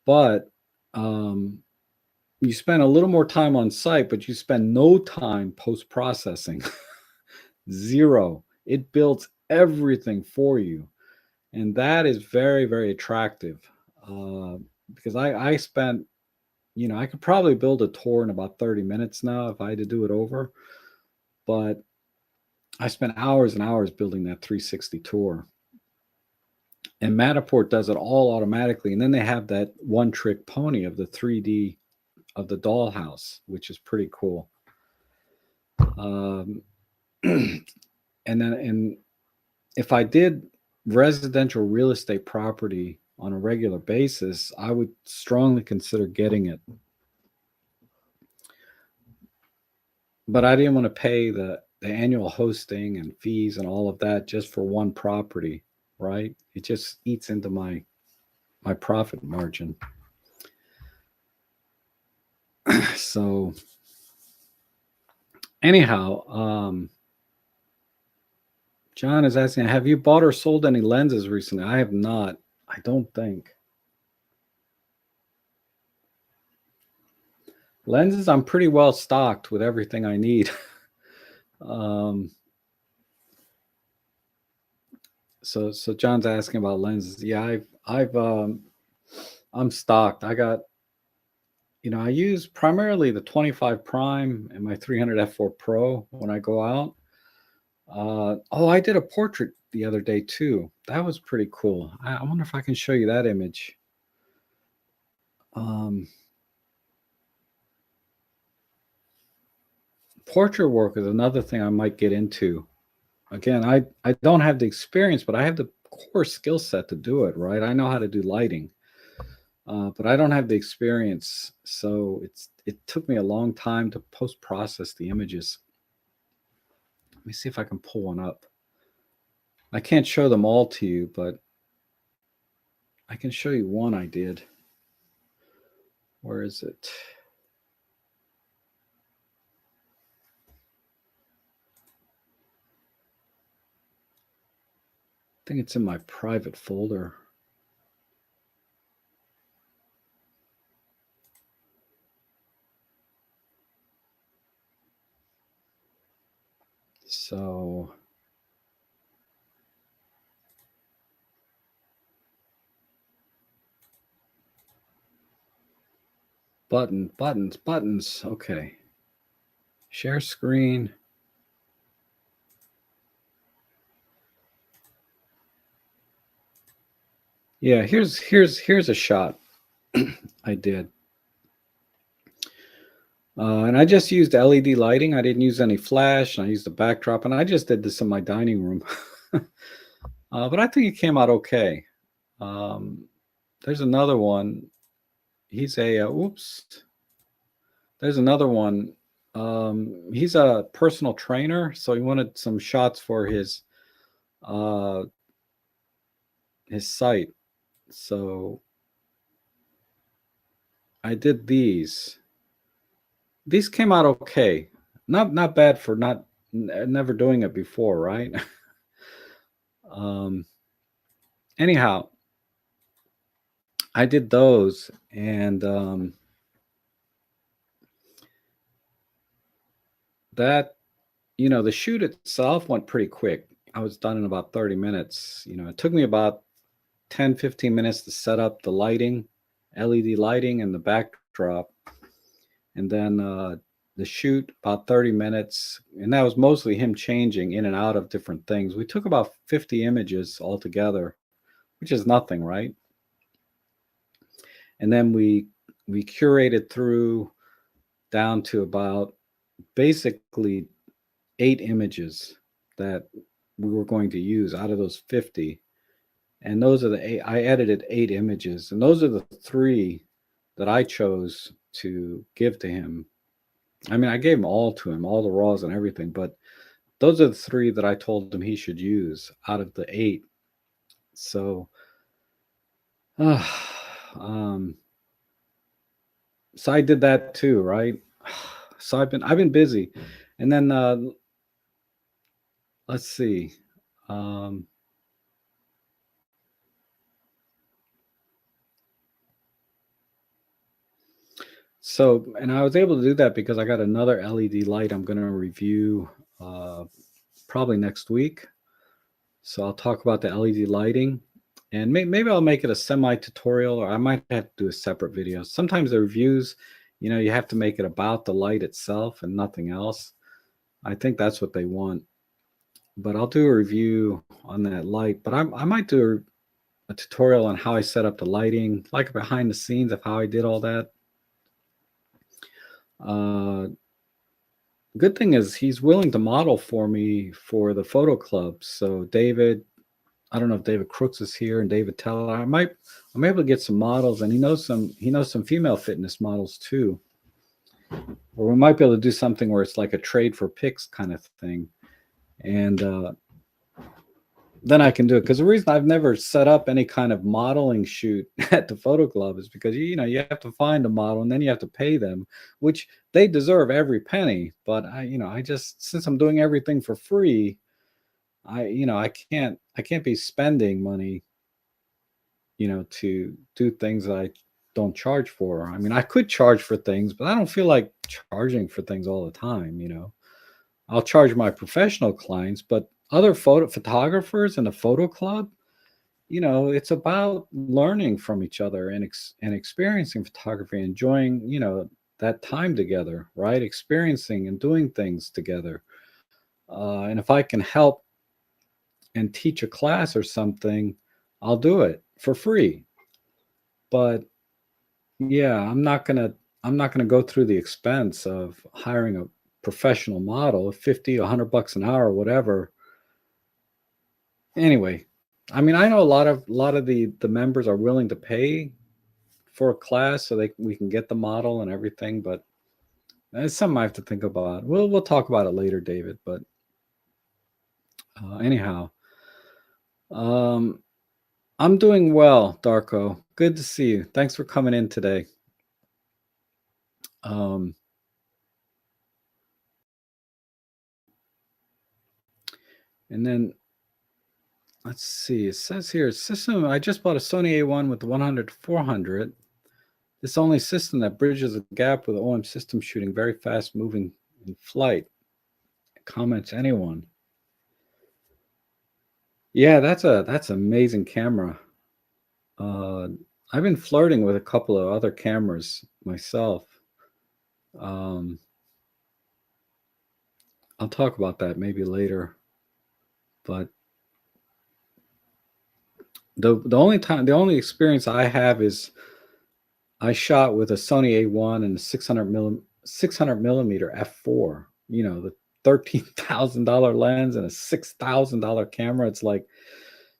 But you spend a little more time on site, but you spend no time post processing. Zero. It builds everything for you. And that is very, very attractive because I spent, I could probably build a tour in about 30 minutes now if I had to do it over. But I spent hours and hours building that 360 tour. And Matterport does it all automatically. And then they have that one trick pony of the 3D of the dollhouse, which is pretty cool. And if I did residential real estate property on a regular basis, I would strongly consider getting it. But I didn't want to pay the annual hosting and fees and all of that just for one property, right? It just eats into my profit margin. So anyhow, John is asking, have you bought or sold any lenses recently? I have not. I don't think. Lenses, I'm pretty well stocked with everything I need. So John's asking about lenses. Yeah, I'm stocked. I got, I use primarily the 25 prime and my 300 f4 Pro when I go out. I did a portrait the other day too. That was pretty cool. I wonder if I can show you that image. Portrait work is another thing I might get into. Again, I don't have the experience, but I have the core skill set to do it, right? I know how to do lighting, but I don't have the experience. So it took me a long time to post-process the images. Let me see if I can pull one up. I can't show them all to you, but I can show you one I did. Where is it? I think it's in my private folder. So buttons. Okay. Share screen. Yeah, here's a shot I did. And I just used LED lighting. I didn't use any flash. I used the backdrop, and I just did this in my dining room. But I think it came out okay. There's another one. He's a oops. There's another one. He's a personal trainer, so he wanted some shots for his site. So I did these. These came out okay. Not bad for never doing it before, right? Anyhow, I did those, and that, the shoot itself went pretty quick. I was done in about 30 minutes. It took me about 10, 15 minutes to set up the lighting, LED lighting, and the backdrop. And then the shoot, about 30 minutes. And that was mostly him changing in and out of different things. We took about 50 images altogether, which is nothing, right? And then we curated through down to about basically 8 images that we were going to use out of those 50. And those are the 8. I edited 8 images, and those are the 3 that I chose to give to him. I mean, I gave them all to him, all the raws and everything, but those are the 3 that I told him he should use out of the 8 So, uh, um, so I did that too, right? So I've been busy, and then let's see. Um, so and I was able to do that because I got another LED light I'm going to review uh, probably next week. So I'll talk about the LED lighting, and maybe I'll make it a semi tutorial, or I might have to do a separate video. Sometimes the reviews, you have to make it about the light itself and nothing else. I think that's what they want. But I'll do a review on that light. But I might do a tutorial on how I set up the lighting, like behind the scenes of how I did all that. Uh, Good thing is he's willing to model for me for the photo club. So David, I don't know if David Crooks is here and David Teller. I'm able to get some models, and he knows some female fitness models too. Or we might be able to do something where it's like a trade for pics kind of thing. And then I can do it, because the reason I've never set up any kind of modeling shoot at the photo club is because you have to find a model and then you have to pay them, which they deserve every penny. But I just, since I'm doing everything for free, I can't be spending money, to do things that I don't charge for. I mean, I could charge for things, but I don't feel like charging for things all the time. I'll charge my professional clients, but other photographers in the photo club, it's about learning from each other and experiencing photography, enjoying, that time together, right? Experiencing and doing things together. And if I can help and teach a class or something, I'll do it for free. But yeah, I'm not gonna go through the expense of hiring a professional model, 50, 100 bucks an hour, or whatever. Anyway, I mean, I know a lot of the members are willing to pay for a class so we can get the model and everything, but it's something I have to think about. We'll talk about it later, David. But anyhow, um, I'm doing well, Darko. Good to see you. Thanks for coming in today. Um, and then let's see. It says here, system. I just bought a Sony A1 with the 100-400. This only system that bridges the gap with OM system shooting very fast moving in flight. Comments anyone? Yeah, that's an amazing camera. Uh, I've been flirting with a couple of other cameras myself. Um, I'll talk about that maybe later. But the only experience I have is I shot with a Sony A1 and a 600 millimeter f4. The $13,000 lens and a $6,000 camera. It's like,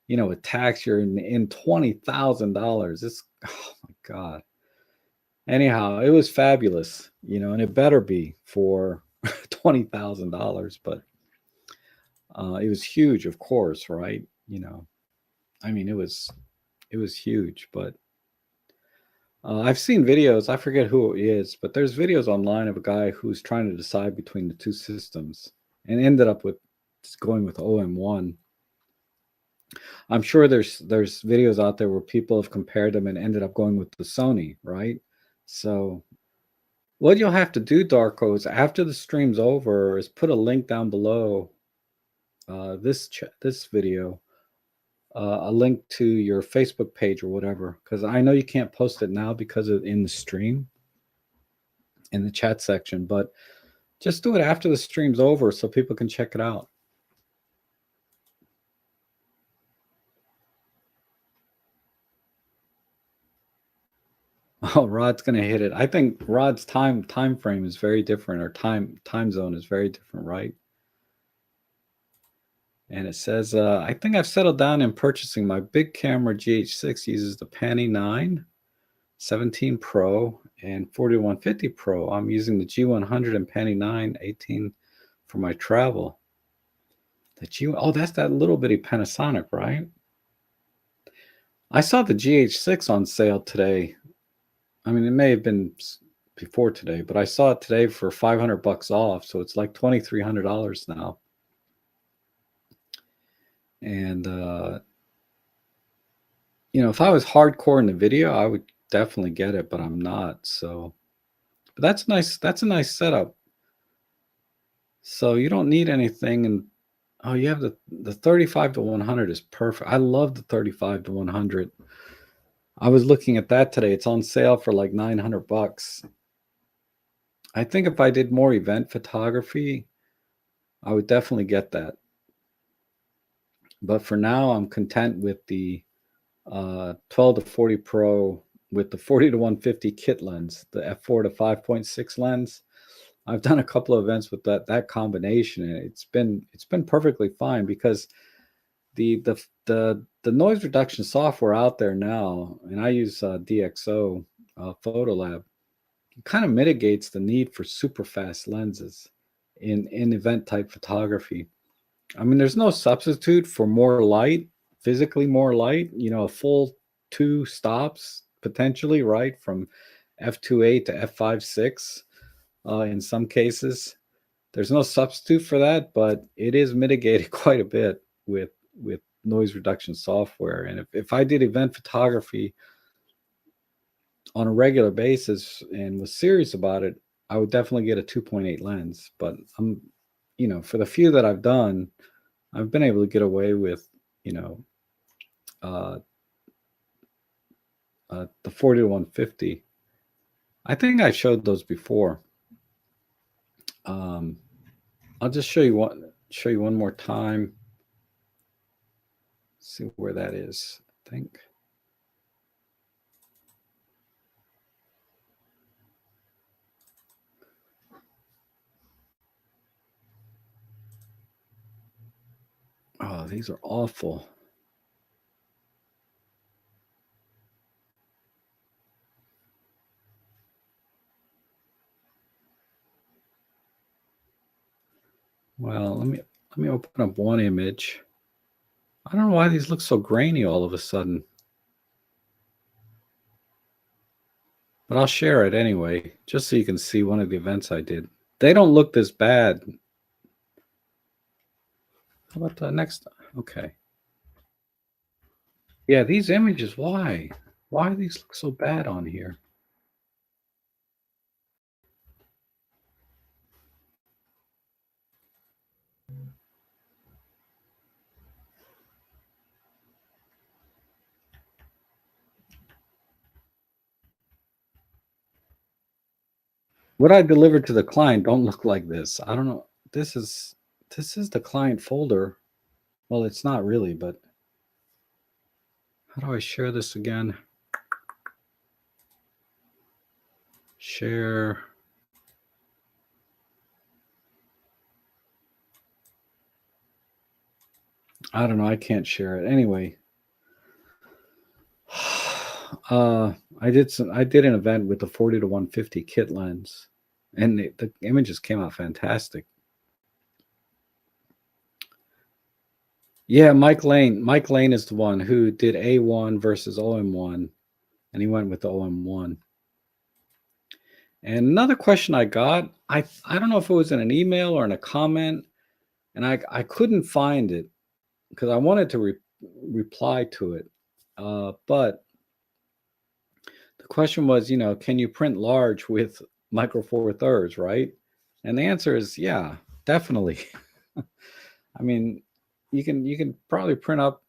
with tax, you're in $20,000. It's, oh my god. Anyhow, it was fabulous, and it better be for $20,000. But it was huge, of course, right? I mean, it was huge. But I've seen videos. I forget who it is, but there's videos online of a guy who's trying to decide between the two systems and ended up with just going with OM1. I'm sure there's videos out there where people have compared them and ended up going with the Sony, right? So what you'll have to do, Darko, is after the stream's over, is put a link down below this video, a link to your Facebook page or whatever, because I know you can't post it now because of in the stream in the chat section, but just do it after the stream's over so people can check it out. Oh, Rod's gonna hit it. I think Rod's time frame is very different, or time zone is very different, right? And it says, I think I've settled down in purchasing my big camera. GH6 uses the Panny 9, 17 Pro, and 4150 Pro. I'm using the G100 and Panny 9, 18 for my travel. Oh, that's that little bitty Panasonic, right? I saw the GH6 on sale today. I mean, it may have been before today, but I saw it today for $500 off, so it's like $2,300 now. And if I was hardcore in the video, I would definitely get it, but I'm not. So, but that's nice. That's a nice setup. So you don't need anything, and oh, you have the 35 to 100 is perfect. I love the 35 to 100. I was looking at that today. It's on sale for like $900. I think if I did more event photography, I would definitely get that. But for now, I'm content with the 12 to 40 Pro with the 40 to 150 kit lens, the f4 to 5.6 lens. I've done a couple of events with that combination, and it's been perfectly fine because the noise reduction software out there now, and I use DxO Photolab, it kind of mitigates the need for super fast lenses in event type photography. I mean, there's no substitute for more light, physically more light, a full two stops potentially, right? From f2.8 to f5.6 in some cases. There's no substitute for that, but it is mitigated quite a bit with noise reduction software. And if I did event photography on a regular basis and was serious about it, I would definitely get a 2.8 lens. But for the few that I've done, I've been able to get away with, uh, the 40 to 150. I think I showed those before. Um, I'll just show you one more time. See where that is. I think. Oh, these are awful. Well, let me open up one image. I don't know why these look so grainy all of a sudden. But I'll share it anyway, just so you can see one of the events I did. They don't look this bad. How about the next? Okay. Yeah, these images, why? Why do these look so bad on here? What I delivered to the client don't look like this. I don't know. This is the client folder. Well, it's not really, but how do I share this again? Share. I don't know. I can't share it. Anyway, I did an event with the 40 to 150 kit lens, and the images came out fantastic. Yeah, Mike Lane. Mike Lane is the one who did A1 versus OM1, and he went with the OM1. And another question I got, I don't know if it was in an email or in a comment, and I couldn't find it because I wanted to reply to it. But the question was, can you print large with Micro Four Thirds, right? And the answer is, yeah, definitely. I mean, you can probably print up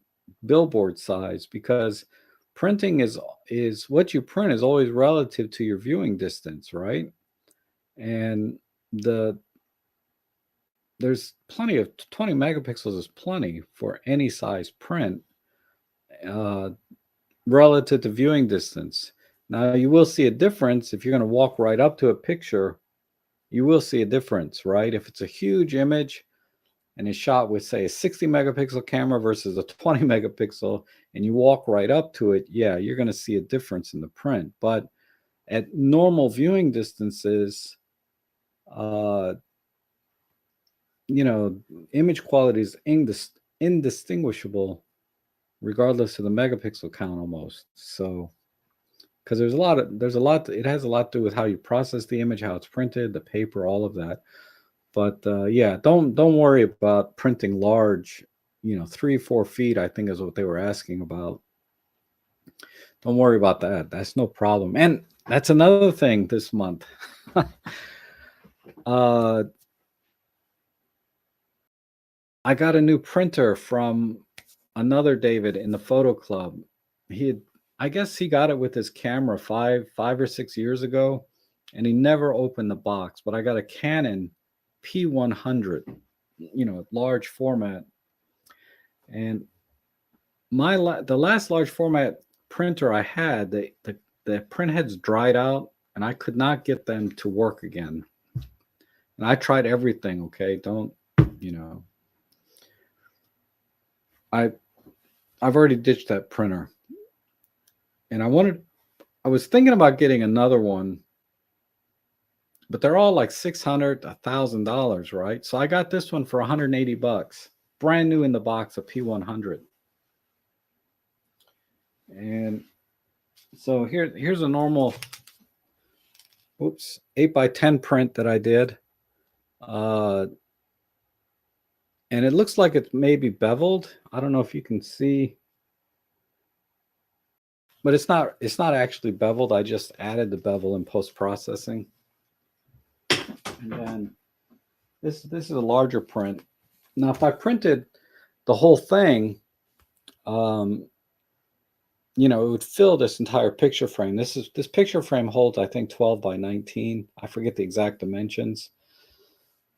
billboard size because printing is what you print is always relative to your viewing distance, right? And there's plenty of 20 megapixels is plenty for any size print uh, relative to viewing distance. Now you will see a difference if you're going to walk right up to a picture. You will see a difference, right? If it's a huge image and it's shot with, say, a 60 megapixel camera versus a 20 megapixel, and you walk right up to it, yeah, you're going to see a difference in the print. But at normal viewing distances, uh, image quality is indistinguishable regardless of the megapixel count almost. So because there's a lot it has a lot to do with how you process the image, how it's printed, the paper, all of that. But yeah, don't worry about printing large, 3-4 feet, I think is what they were asking about. Don't worry about that. That's no problem. And that's another thing this month. uh, I got a new printer from another David in the photo club. He had, I guess he got it with his camera five or 6 years ago, and he never opened the box. But I got a Canon P100, large format, and the last large format printer I had, the print heads dried out, and I could not get them to work again. And I tried everything. Okay, don't you know? I I've already ditched that printer, and I was thinking about getting another one, but they're all like $600, $1,000, right? So I got this one for 180 bucks, brand new in the box, a P100. And so here's a normal, 8x10 print that I did. And it looks like it's maybe beveled. I don't know if you can see, but it's not actually beveled. I just added the bevel in post-processing. And then this is a larger print. Now, if I printed the whole thing, it would fill this entire picture frame. This picture frame holds, I think, 12 by 19. I forget the exact dimensions,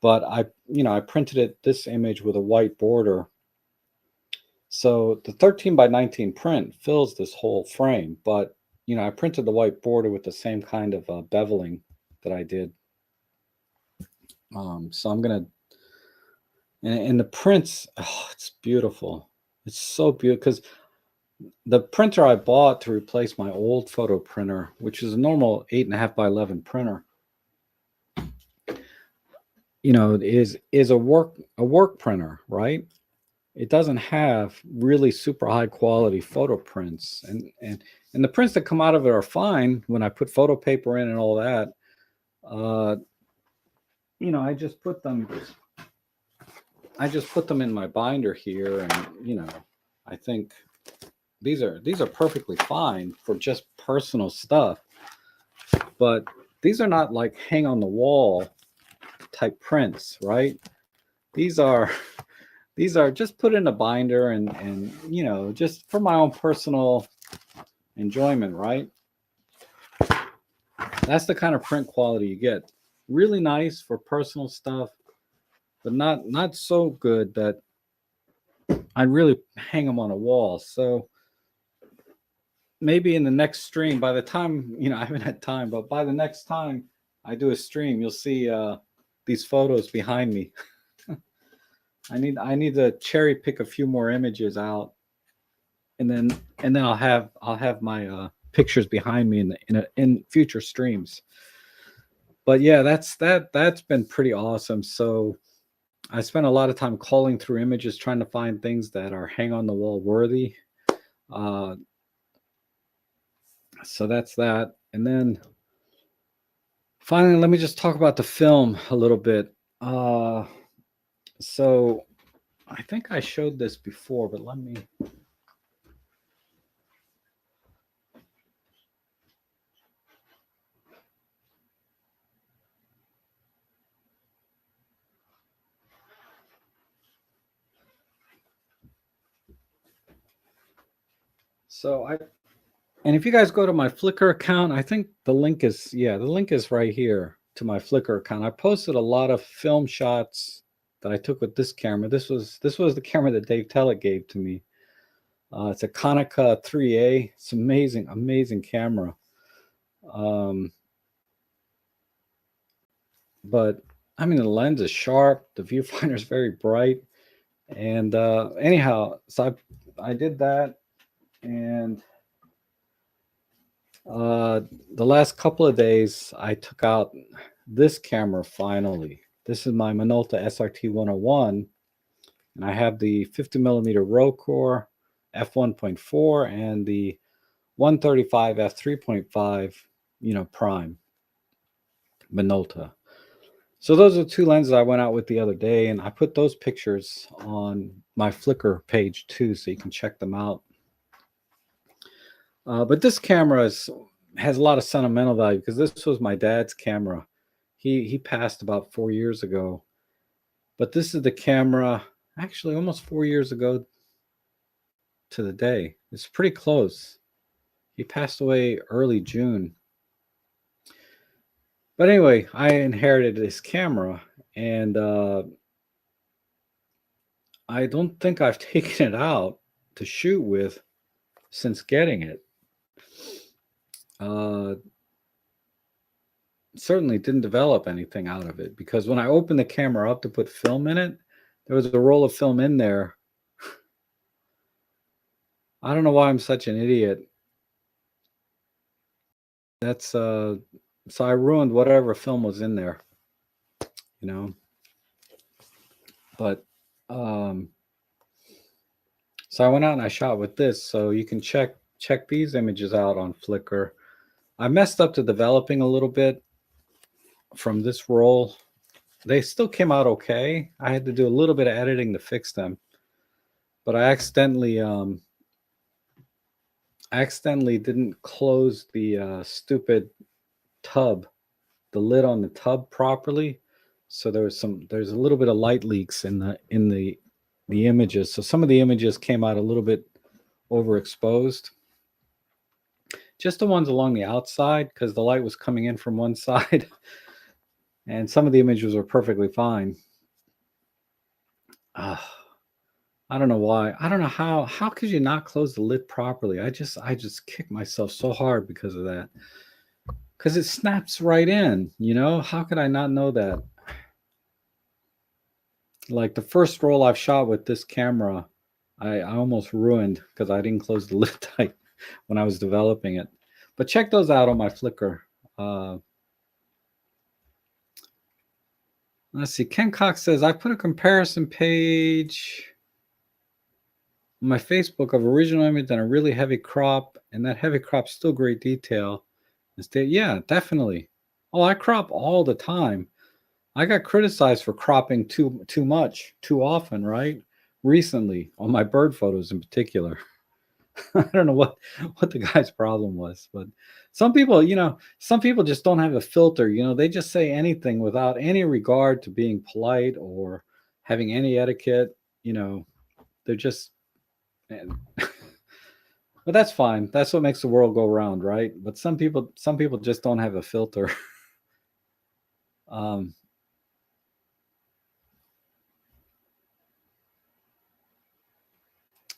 but I printed this image with a white border. So the 13 by 19 print fills this whole frame, but I printed the white border with the same kind of beveling that I did. So I'm gonna, and the prints, oh, it's beautiful. It's so beautiful because the printer I bought to replace my old photo printer, which is a normal 8.5 by 11 printer, is a work printer, right? It doesn't have really super high quality photo prints, and the prints that come out of it are fine when I put photo paper in and all that. I just put them in my binder here, and I think these are perfectly fine for just personal stuff, but these are not like hang on the wall type prints, right? These are just put in a binder and just for my own personal enjoyment, right? That's the kind of print quality you get. Really nice for personal stuff, but not so good that I really hang them on a wall. So maybe in the next stream, by the time, I haven't had time, but by the next time I do a stream, you'll see these photos behind me. I need to cherry pick a few more images out, and then I'll have my pictures behind me in future streams. But yeah, that's been pretty awesome. So I spent a lot of time calling through images, trying to find things that are hang on the wall worthy. So that's that. And then finally, let me just talk about the film a little bit. So I think I showed this before, but let me. And if you guys go to my Flickr account, I think the link is right here to my Flickr account. I posted a lot of film shots that I took with this camera. This was the camera that Dave Tellett gave to me. It's a Konica 3A. It's amazing camera. But I mean, the lens is sharp. The viewfinder is very bright. And anyhow, so I did that, and the last couple of days I took out this camera finally. This is my Minolta SRT 101, and I have the 50 millimeter RAW core. f1.4 and the 135 f3.5, prime Minolta. So those are two lenses I went out with the other day, and I put those pictures on my Flickr page too, so you can check them out. But this camera has a lot of sentimental value because this was my dad's camera. He passed about 4 years ago, but this is the camera actually almost 4 years ago to the day. It's pretty close. He passed away early June. But anyway, I inherited this camera, and I don't think I've taken it out to shoot with since getting it. Uh, Certainly didn't develop anything out of it because when I opened the camera up to put film in it, there was a roll of film in there. I don't know why I'm such an idiot. That's so I ruined whatever film was in there, you know. But so I went out and I shot with this, so you can check these images out on Flickr. I messed up the developing a little bit from this roll. They still came out okay. I had to do a little bit of editing to fix them, but I accidentally didn't close the stupid tub, the lid on the tub properly. So there's a little bit of light leaks in the images. So some of the images came out a little bit overexposed. Just the ones along the outside because the light was coming in from one side. And some of the images were perfectly fine. I don't know why. I don't know how could you not close the lid properly? I just kick myself so hard because of that. Because it snaps right in, How could I not know that? Like the first roll I've shot with this camera, I almost ruined because I didn't close the lid tight when I was developing it. But check those out on my Flickr. Let's see. Ken Cox says, I put a comparison page on my Facebook of original image and a really heavy crop, and that heavy crop's still great detail. Yeah, definitely. Oh, I crop all the time. I got criticized for cropping too much, too often, right? Recently, on my bird photos in particular. I don't know what the guy's problem was, but some people just don't have a filter. They just say anything without any regard to being polite or having any etiquette. They're just, but that's fine. That's what makes the world go round, right? But some people just don't have a filter.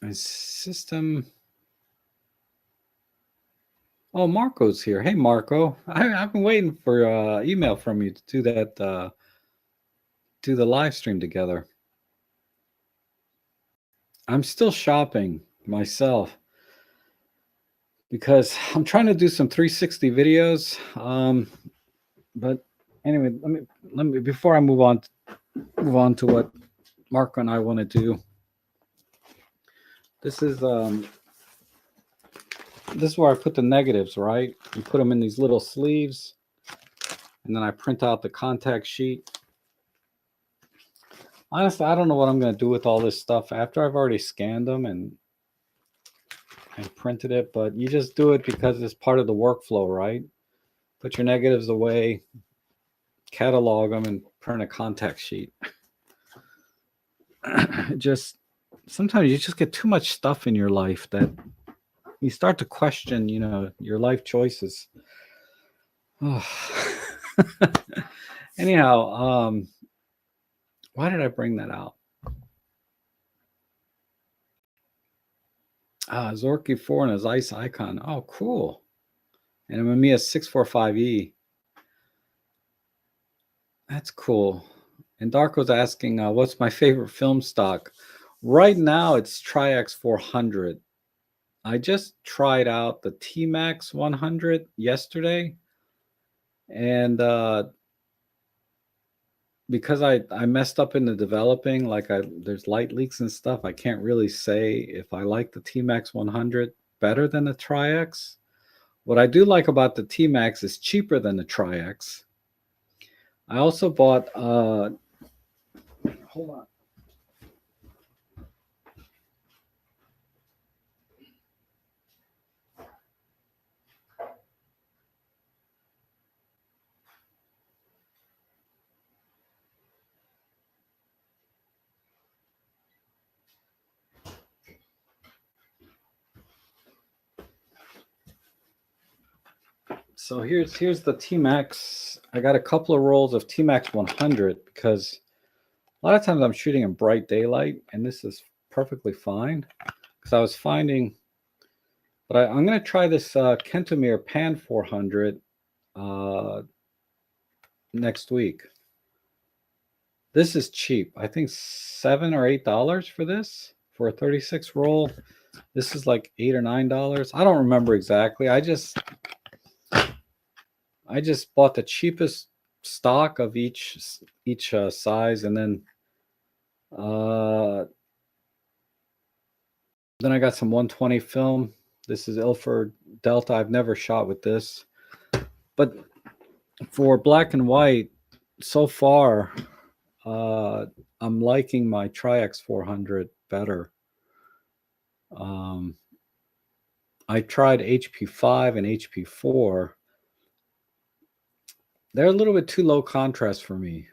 My system. Oh, Marco's here. Hey, Marco. I've been waiting for email from you to do that, do the live stream together. I'm still shopping myself because I'm trying to do some 360 videos. But anyway, let me before I move on to what Marco and I want to do. This is where I put the negatives, right? You put them in these little sleeves, and then I print out the contact sheet. Honestly, I don't know what I'm going to do with all this stuff after I've already scanned them and printed it, but you just do it because it's part of the workflow, right? Put your negatives away, catalog them, and print a contact sheet. Just sometimes you just get too much stuff in your life that you start to question, your life choices. Oh. Anyhow, why did I bring that out? Zorky 4 and his ice icon. Oh, cool. And a Mamiya 645E. That's cool. And Darko's asking, what's my favorite film stock? Right now, it's Tri-X 400. I just tried out the T-Max 100 yesterday. And because I messed up in the developing, like there's light leaks and stuff. I can't really say if I like the T-Max 100 better than the Tri-X. What I do like about the T-Max is cheaper than the Tri-X. I also bought hold on. So here's the T-Max. I got a couple of rolls of T-Max 100 because a lot of times I'm shooting in bright daylight, and this is perfectly fine. Because I was finding, but I'm going to try this Kentomir Pan 400 next week. This is cheap. I think $7 or $8 for this for a 36 roll. This is like $8 or $9. I don't remember exactly. I just bought the cheapest stock of each size, and then I got some 120 film. This is Ilford Delta. I've never shot with this, but for black and white, so far, I'm liking my Tri-X 400 better. I tried HP5 and HP4. They're a little bit too low contrast for me.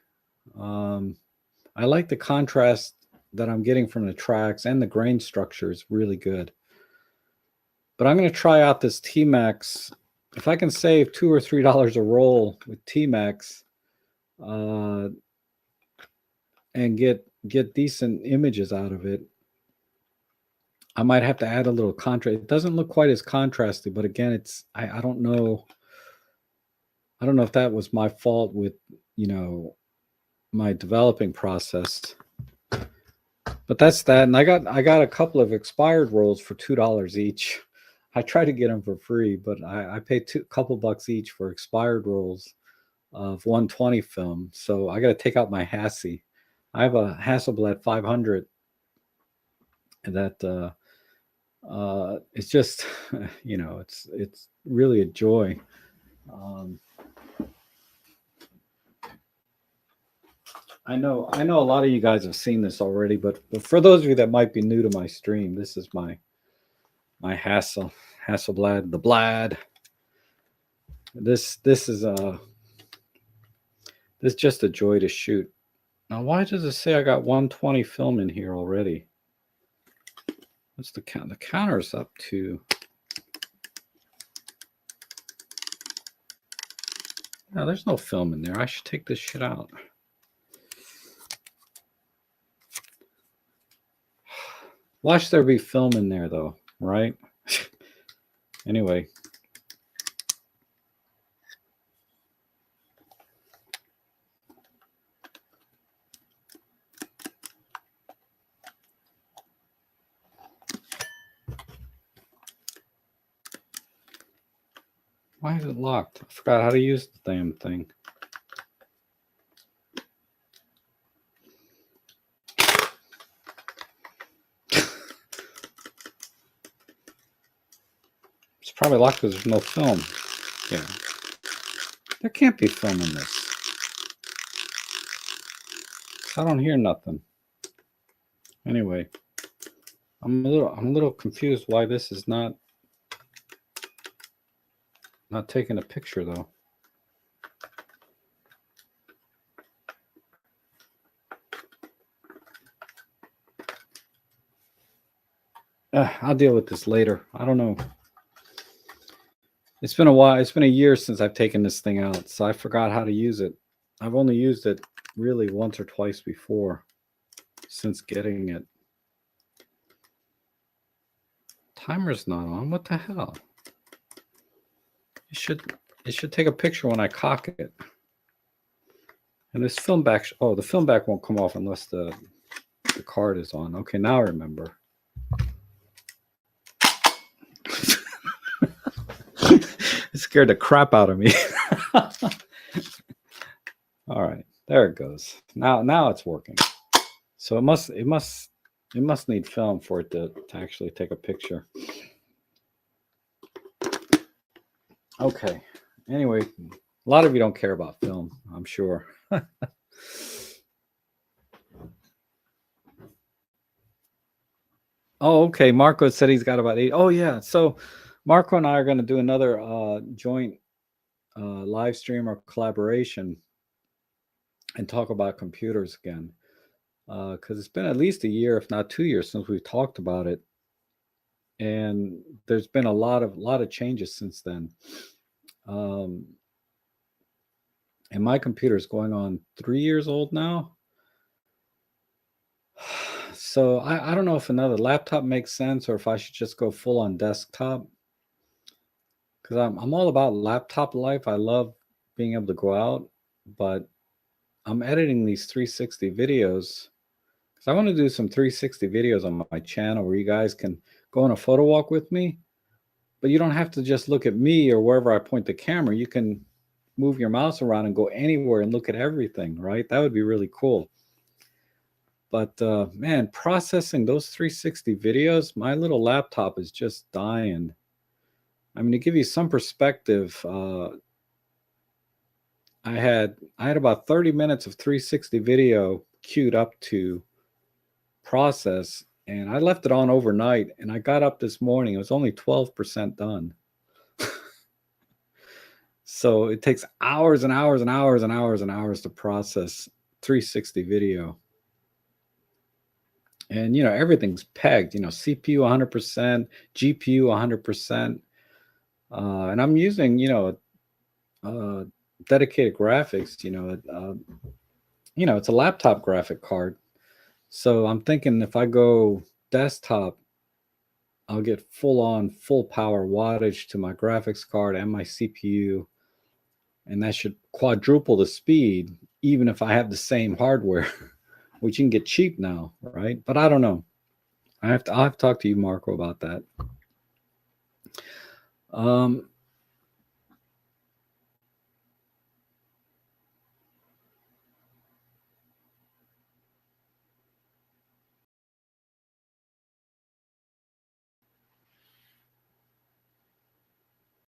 I like the contrast that I'm getting from the tracks, and the grain structure is really good. But I'm going to try out this T-Max. If I can save $2 or $3 a roll with T-Max, and get decent images out of it, I might have to add a little contrast. It doesn't look quite as contrasty, but again, it's I don't know. I don't know if that was my fault with, my developing process. But that's that. And I got a couple of expired rolls for $2 each. I tried to get them for free, but I paid a couple bucks each for expired rolls of 120 film. So I got to take out my Hassie. I have a Hasselblad 500 that it's just, it's really a joy. I know a lot of you guys have seen this already, but for those of you that might be new to my stream, this is my Hasselblad, the Blad. This is just a joy to shoot. Now, why does it say I got 120 film in here already? What's the count? The counter's up to. No, there's no film in there. I should take this shit out. Watch there be film in there, though, right? Anyway. Why is it locked? I forgot how to use the damn thing. It's probably locked because there's no film. Yeah. There can't be film in this. I don't hear nothing. Anyway, I'm a little confused why this is not taking a picture though. I'll deal with this later. I don't know. It's been a while. It's been a year since I've taken this thing out, so I forgot how to use it. I've only used it really once or twice before since getting it. Timer's not on. What the hell? It should take a picture when I cock it. And this film back. Oh, the film back won't come off unless the card is on. Okay, now I remember. It scared the crap out of me. All right. There it goes. Now it's working. So it must need film for it to actually take a picture. Okay. Anyway, a lot of you don't care about film, I'm sure. Oh, okay. Marco said he's got about 8. Oh, yeah. So Marco and I are going to do another joint live stream or collaboration and talk about computers again. Because it's been at least a year, if not 2 years, since we've talked about it, and there's been a lot of changes since then. Um, and my computer is going on 3 years old now. So I don't know if another laptop makes sense or if I should just go full on desktop. Because I'm all about laptop life. I love being able to go out, but I'm editing these 360 videos because I want to do some 360 videos on my channel where you guys can go on a photo walk with me, but you don't have to just look at me or wherever I point the camera. You can move your mouse around and go anywhere and look at everything, right? That would be really cool. But man, processing those 360 videos, my little laptop is just dying. I mean, to give you some perspective, I had about 30 minutes of 360 video queued up to process, and I left it on overnight, and I got up this morning, it was only 12% done. So it takes hours and hours and hours and hours and hours to process 360 video. And everything's pegged, CPU 100%, GPU 100%. And I'm using, dedicated graphics, it's a laptop graphic card. So I'm thinking if I go desktop, I'll get full power wattage to my graphics card and my CPU. And that should quadruple the speed, even if I have the same hardware, which you can get cheap now, right? But I don't know. I'll have to talk to you, Marco, about that.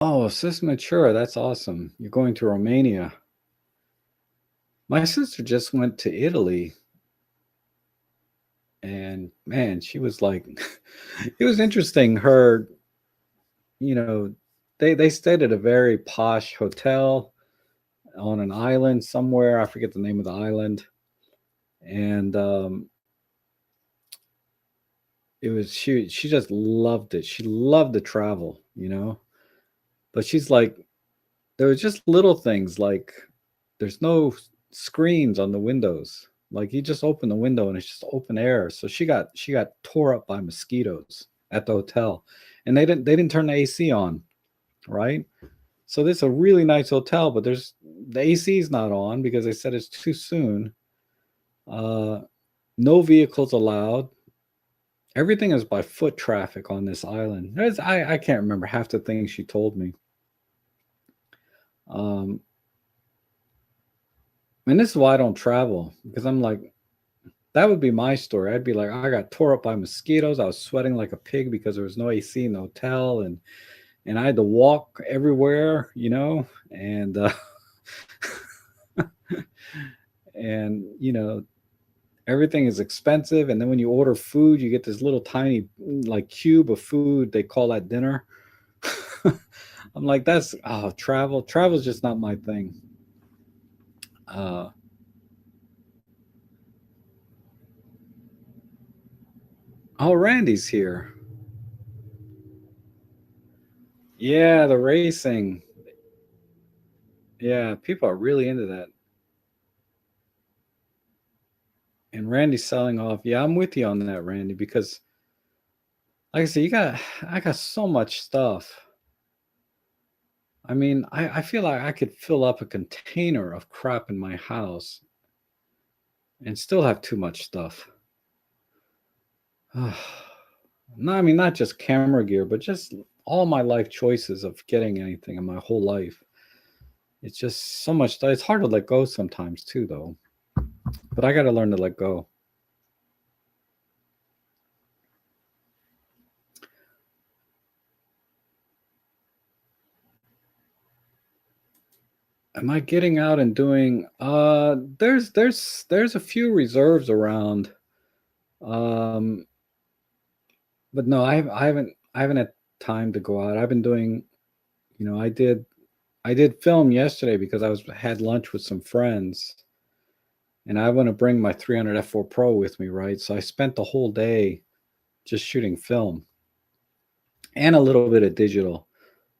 Oh, Sis Matura, that's awesome. You're going to Romania. My sister just went to Italy, and man, she was like, it was interesting. Her, you know, they stayed at a very posh hotel on an island somewhere. I forget the name of the island, and it was she just loved it. She loved to travel, but she's like, there was just little things like there's no screens on the windows. Like you just open the window and it's just open air. So she got tore up by mosquitoes at the hotel, and they didn't turn the AC on, right? So this is a really nice hotel, but there's the AC is not on because they said it's too soon. Uh, no vehicles allowed. Everything is by foot traffic on this island. I can't remember half the things she told me. Um, and this is why I don't travel, because I'm like, that would be my story. I'd be like, I got tore up by mosquitoes. I was sweating like a pig because there was no AC in the hotel, and I had to walk everywhere, and and everything is expensive. And then when you order food, you get this little tiny like cube of food. They call that dinner. I'm like, that's travel. Travel is just not my thing. Oh, Randy's here. Yeah, the racing. Yeah, people are really into that. And Randy's selling off. Yeah, I'm with you on that, Randy, because like I said, I got so much stuff. I mean, I feel like I could fill up a container of crap in my house and still have too much stuff. No, I mean, not just camera gear, but just all my life choices of getting anything in my whole life. It's just so much. It's hard to let go sometimes too, though. but I got to learn to let go. Am I getting out and doing? There's a few reserves around, um, but no, I haven't had time to go out. I've been doing, I did film yesterday because I was had lunch with some friends, and I want to bring my 300 f4 Pro with me, right? So I spent the whole day just shooting film and a little bit of digital.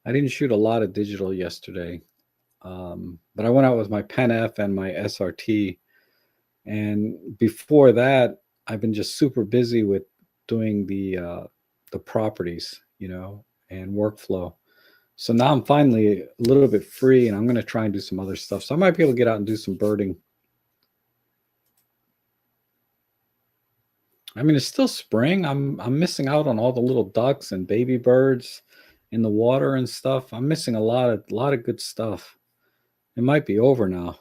I didn't shoot a lot of digital yesterday, but I went out with my Pen F and my SRT. And before that, I've been just super busy with doing the properties, and workflow. So now I'm finally a little bit free, and I'm going to try and do some other stuff. So I might be able to get out and do some birding. I mean, it's still spring. I'm missing out on all the little ducks and baby birds in the water and stuff. I'm missing a lot of good stuff. It might be over now.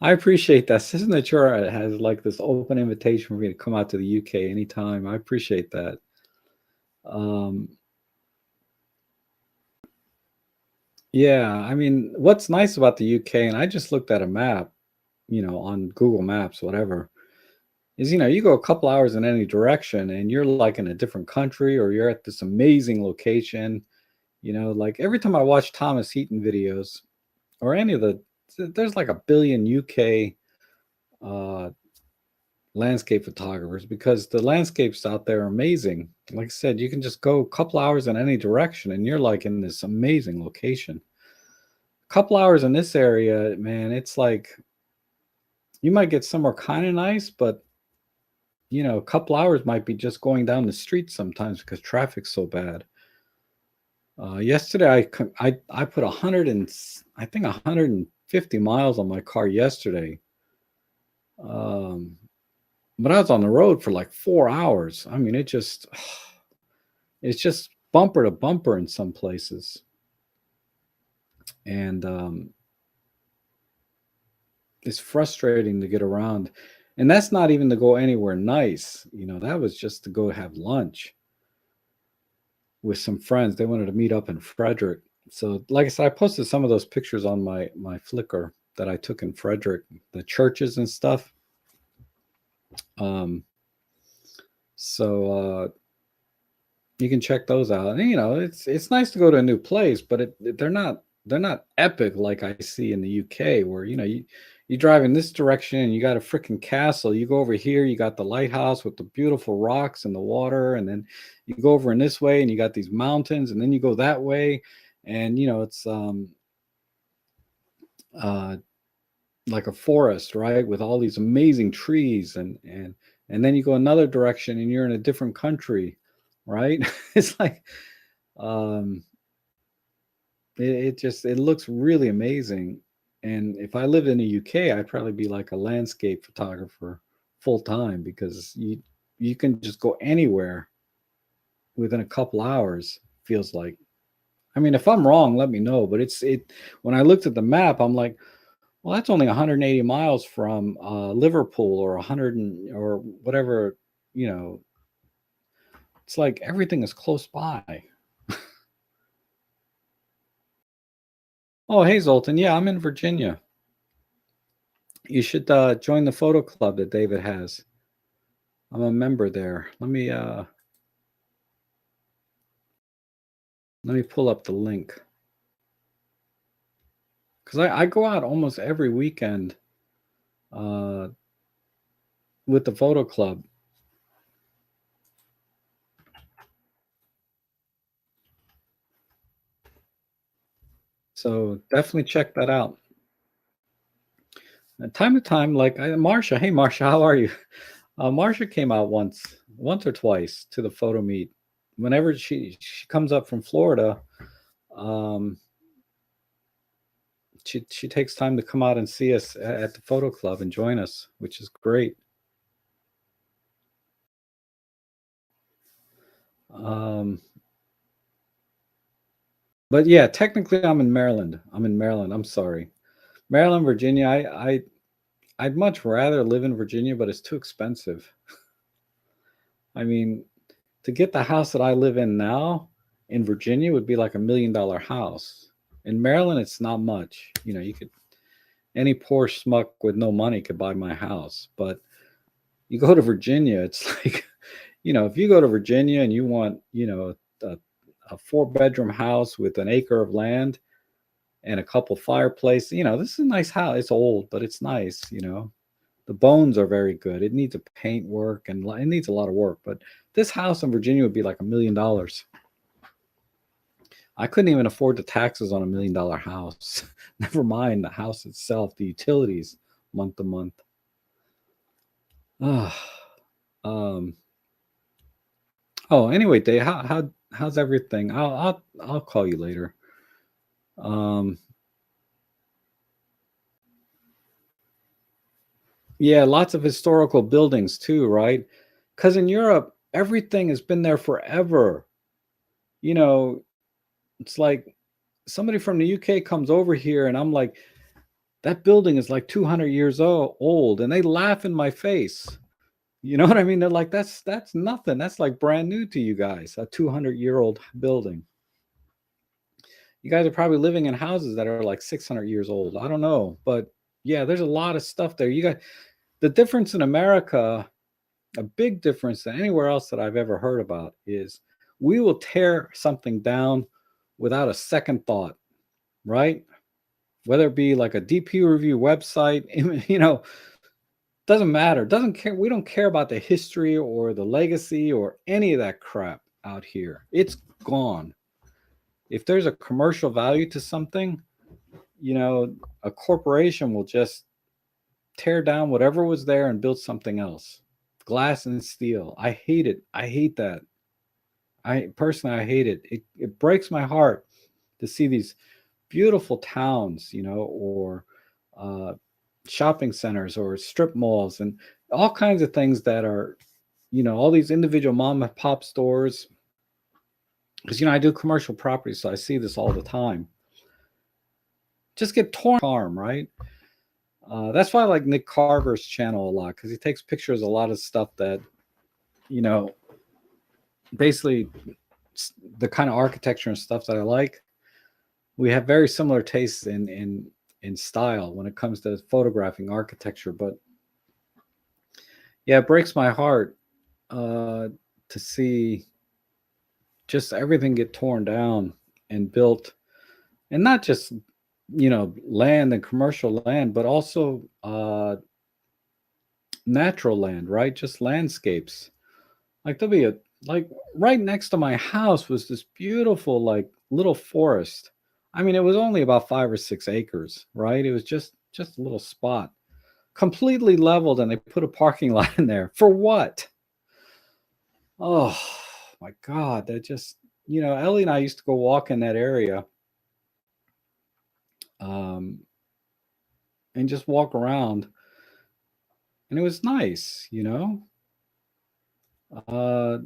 I appreciate that. Signature has like this open invitation for me to come out to the UK anytime. I appreciate that. Um, yeah, I mean, what's nice about the UK, and I just looked at a map, on Google Maps, whatever, is you go a couple hours in any direction and you're like in a different country or you're at this amazing location. Like every time I watch Thomas Heaton videos or any of there's like a billion UK uh, landscape photographers because the landscapes out there are amazing. Like I said, you can just go a couple hours in any direction and you're like in this amazing location. A couple hours in this area, man, it's like you might get somewhere kind of nice, but a couple hours might be just going down the street sometimes because traffic's so bad. Yesterday, I put 100 and I think 150 miles on my car yesterday. Um, but I was on the road for like 4 hours. I mean, it's just bumper to bumper in some places, and it's frustrating to get around. And that's not even to go anywhere nice. That was just to go have lunch with some friends. They wanted to meet up in Frederick. So, like I said, I posted some of those pictures on my Flickr that I took in Frederick, the churches and stuff. Um, so you can check those out. And it's nice to go to a new place, but they're not epic like I see in the UK, where you drive in this direction and you got a freaking castle. You go over here, you got the lighthouse with the beautiful rocks and the water, and then you go over in this way and you got these mountains, and then you go that way, and it's uh, like a forest, right, with all these amazing trees, and then you go another direction and you're in a different country, right? It's like um it looks really amazing. And if I lived in the UK, I'd probably be like a landscape photographer full time because you can just go anywhere within a couple hours, feels like. I mean, if I'm wrong, let me know, but it when I looked at the map, I'm like, well, that's only 180 miles from Liverpool, or 100 or whatever, you know. It's like everything is close by. Oh, hey, Zoltan. Yeah, I'm in Virginia. You should join the photo club that David has. I'm a member there. Let me pull up the link because I go out almost every weekend uh, with the photo club. So definitely check that out. And time to time, like Marsha. Hey, Marsha, how are you? Marsha came out once or twice to the photo meet. Whenever she comes up from Florida, um, she takes time to come out and see us at the photo club and join us, which is great. Um, But yeah, technically I'm in Maryland. I'm in Maryland. I'm sorry. Maryland, Virginia. I'd much rather live in Virginia, but it's too expensive. I mean, to get the house that I live in now in Virginia would be like $1 million house. In Maryland, it's not much. You know, you could any poor schmuck with no money could buy my house. But you go to Virginia, it's like, if you go to Virginia and you want, a 4 bedroom house with an acre of land and a couple fireplaces, this is a nice house. It's old, but it's nice. The bones are very good. It needs a paint work and it needs a lot of work. But this house in Virginia would be like $1 million. I couldn't even afford the taxes on $1 million house. Never mind the house itself, the utilities month to month. Ah, um. Oh, anyway, Dave, how's everything? I'll call you later. Um. Yeah, lots of historical buildings too, right? Because in Europe, everything has been there forever. You know, it's like somebody from the UK comes over here, and I'm like, that building is like 200 years old, and they laugh in my face. You know what I mean? They're like, that's nothing. That's like brand new to you guys, a 200-year-old building. You guys are probably living in houses that are like 600 years old. I don't know, but yeah, there's a lot of stuff there. You got the difference in America, a big difference than anywhere else that I've ever heard about is we will tear something down without a second thought, right? Whether it be like a DP review website, doesn't matter. Doesn't care. We don't care about the history or the legacy or any of that crap out here. It's gone. If there's a commercial value to something, a corporation will just tear down whatever was there and build something else. Glass and steel. I hate it. I hate that. I hate it. It breaks my heart to see these beautiful towns, or uh, shopping centers or strip malls and all kinds of things that are, all these individual mom and pop stores. Because, I do commercial property, so I see this all the time. Just get torn arm, right? That's why I like Nick Carver's channel a lot because he takes pictures of a lot of stuff that, you know, basically the kind of architecture and stuff that I like. We have very similar tastes in style when it comes to photographing architecture, but yeah, it breaks my heart uh, to see just everything get torn down and built, and not just land and commercial land, but also natural land, right? Just landscapes. Like there'll be a like right next to my house was this beautiful like little forest. I mean, it was only about 5 or 6 acres, right? It was just a little spot, completely leveled, and they put a parking lot in there for what? Oh my God, that just Ellie and I used to go walk in that area, um, and just walk around, and it was nice. Uh,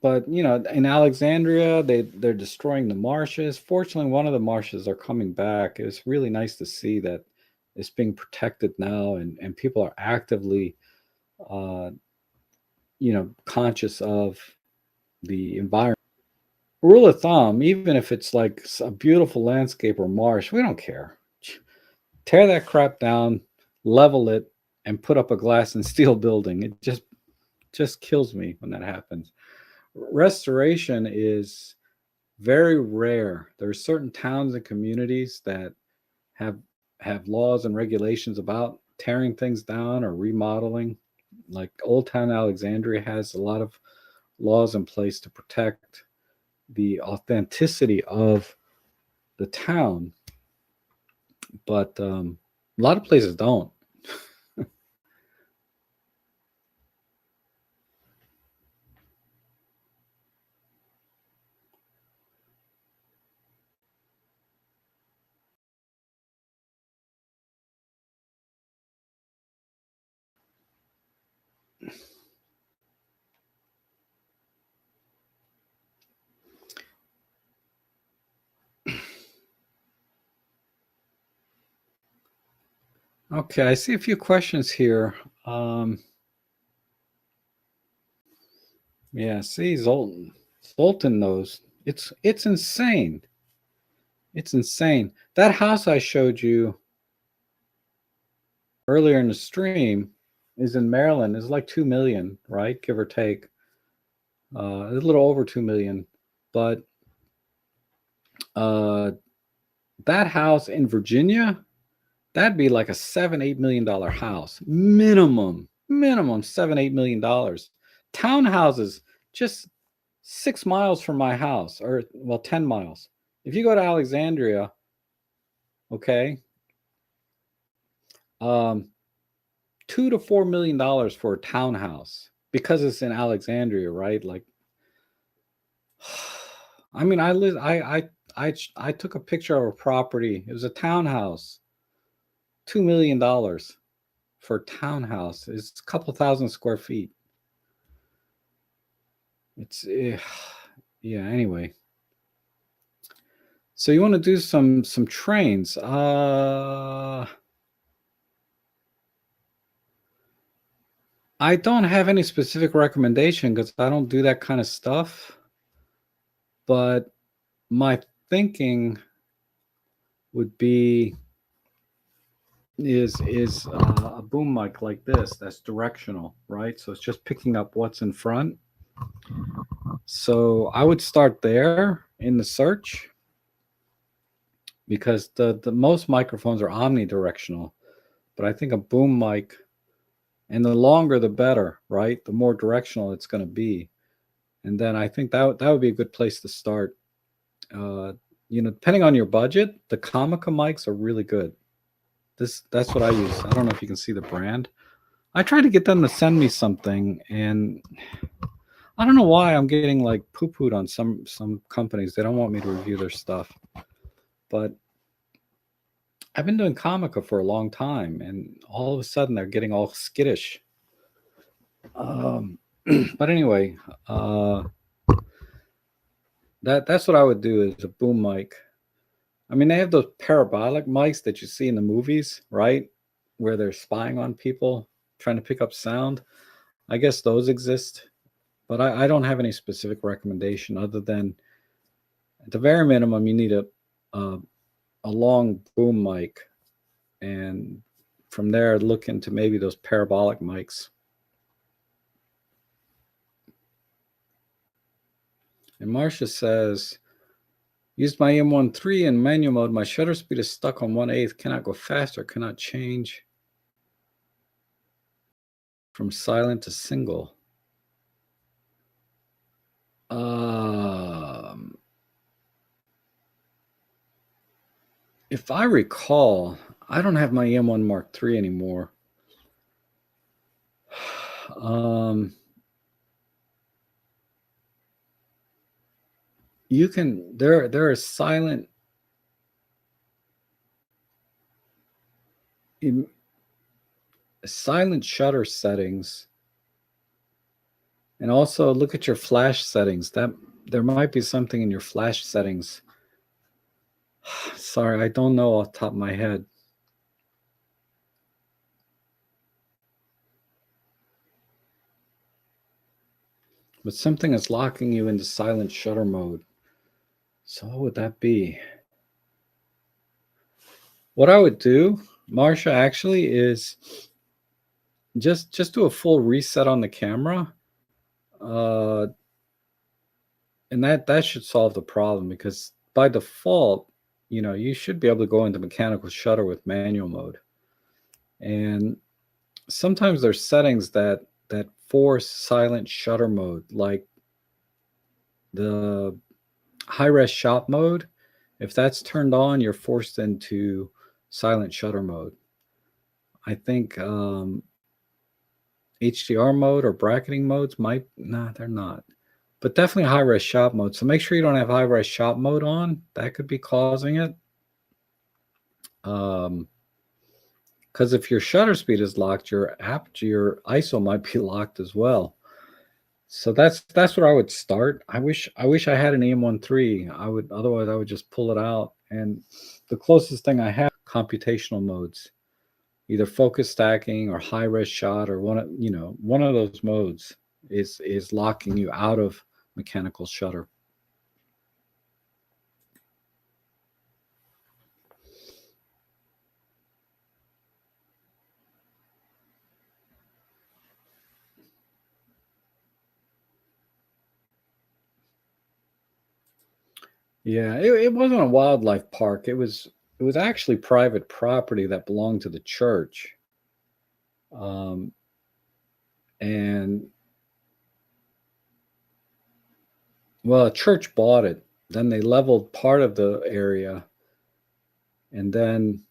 but in Alexandria, they're destroying the marshes. Fortunately, one of the marshes are coming back. It's really nice to see that it's being protected now, and people are actively, uh, conscious of the environment. Rule of thumb: even if it's like a beautiful landscape or marsh, we don't care. Tear that crap down, level it, and put up a glass and steel building. It just kills me when that happens. Restoration is very rare. There are certain towns and communities that have have laws and regulations about tearing things down or remodeling. Like Old Town Alexandria has a lot of laws in place to protect the authenticity of the town, but a lot of places don't. Okay, I see a few questions here. Um, yeah, see, Zoltan knows. It's insane. It's insane. That house I showed you earlier in the stream is in Maryland. It's like 2 million, right? Give or take. A little over 2 million. But uh, that house in Virginia, that'd be like a $7, $8 million house. Minimum $7, $8 million. Townhouses just 6 miles from my house, or well, 10 miles. If you go to Alexandria, okay, um, $2 to $4 million for a townhouse because it's in Alexandria, right? Like, I mean, I live. I took a picture of a property. It was a townhouse, $2 million for a townhouse. It's a couple thousand square feet. It's yeah. Anyway, so you want to do some trains? I don't have any specific recommendation because I don't do that kind of stuff. But my thinking would be is a boom mic like this that's directional, right? So it's just picking up what's in front. So I would start there in the search because the most microphones are omnidirectional, but I think a boom mic, and the longer the better, right? The more directional it's going to be, and then I think that would be a good place to start. Uh, depending on your budget, the Comica mics are really good. That's what I use. I don't know if you can see the brand. I tried to get them to send me something, and I don't know why I'm getting like poo-pooed on some companies. They don't want me to review their stuff. But I've been doing Comica for a long time, and all of a sudden they're getting all skittish. Um, but anyway, that's what I would do is a boom mic. I mean, they have those parabolic mics that you see in the movies, right? Where they're spying on people, trying to pick up sound. I guess those exist, but I don't have any specific recommendation other than at the very minimum, you need a, a long boom mic, and from there, look into maybe those parabolic mics. And Marcia says, used my M13 in manual mode. My shutter speed is stuck on 1/8. Cannot go faster. Cannot change from silent to single. If I recall, I don't have my M1 Mark III anymore. You can there are silent shutter settings, and also look at your flash settings. That there might be something in your flash settings. Sorry, I don't know off the top of my head. But something is locking you into silent shutter mode. So what would that be? What I would do, Marsha, actually is just do a full reset on the camera. And that should solve the problem, because by default, you should be able to go into mechanical shutter with manual mode. And sometimes there's settings that force silent shutter mode, like the high res shot mode. If that's turned on, you're forced into silent shutter mode. I think HDR mode or bracketing modes they're not, but definitely high res shot mode. So make sure you don't have high res shot mode on. That could be causing it. Because if your shutter speed is locked, your ISO might be locked as well. So that's where I would start. I wish I had an EM13. Otherwise I would just pull it out. And the closest thing I have, computational modes. either focus stacking or high res shot, or one of those modes is locking you out of mechanical shutter. Yeah, it wasn't a wildlife park. It was actually private property that belonged to the church. Um, and well, a church bought it. Then they leveled part of the area, and then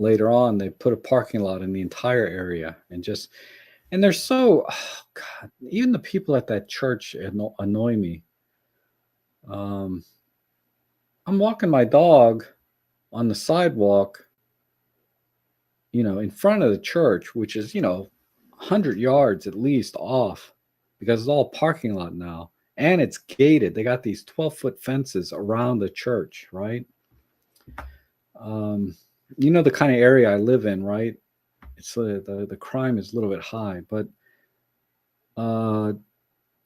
later on they put a parking lot in the entire area, and they're so God, even the people at that church annoy me. Um, I'm walking my dog on the sidewalk, in front of the church, which is, 100 yards at least off, because it's all parking lot now. And it's gated. They got these 12-foot fences around the church, right? Um, the kind of area I live in, right? It's the crime is a little bit high, but uh,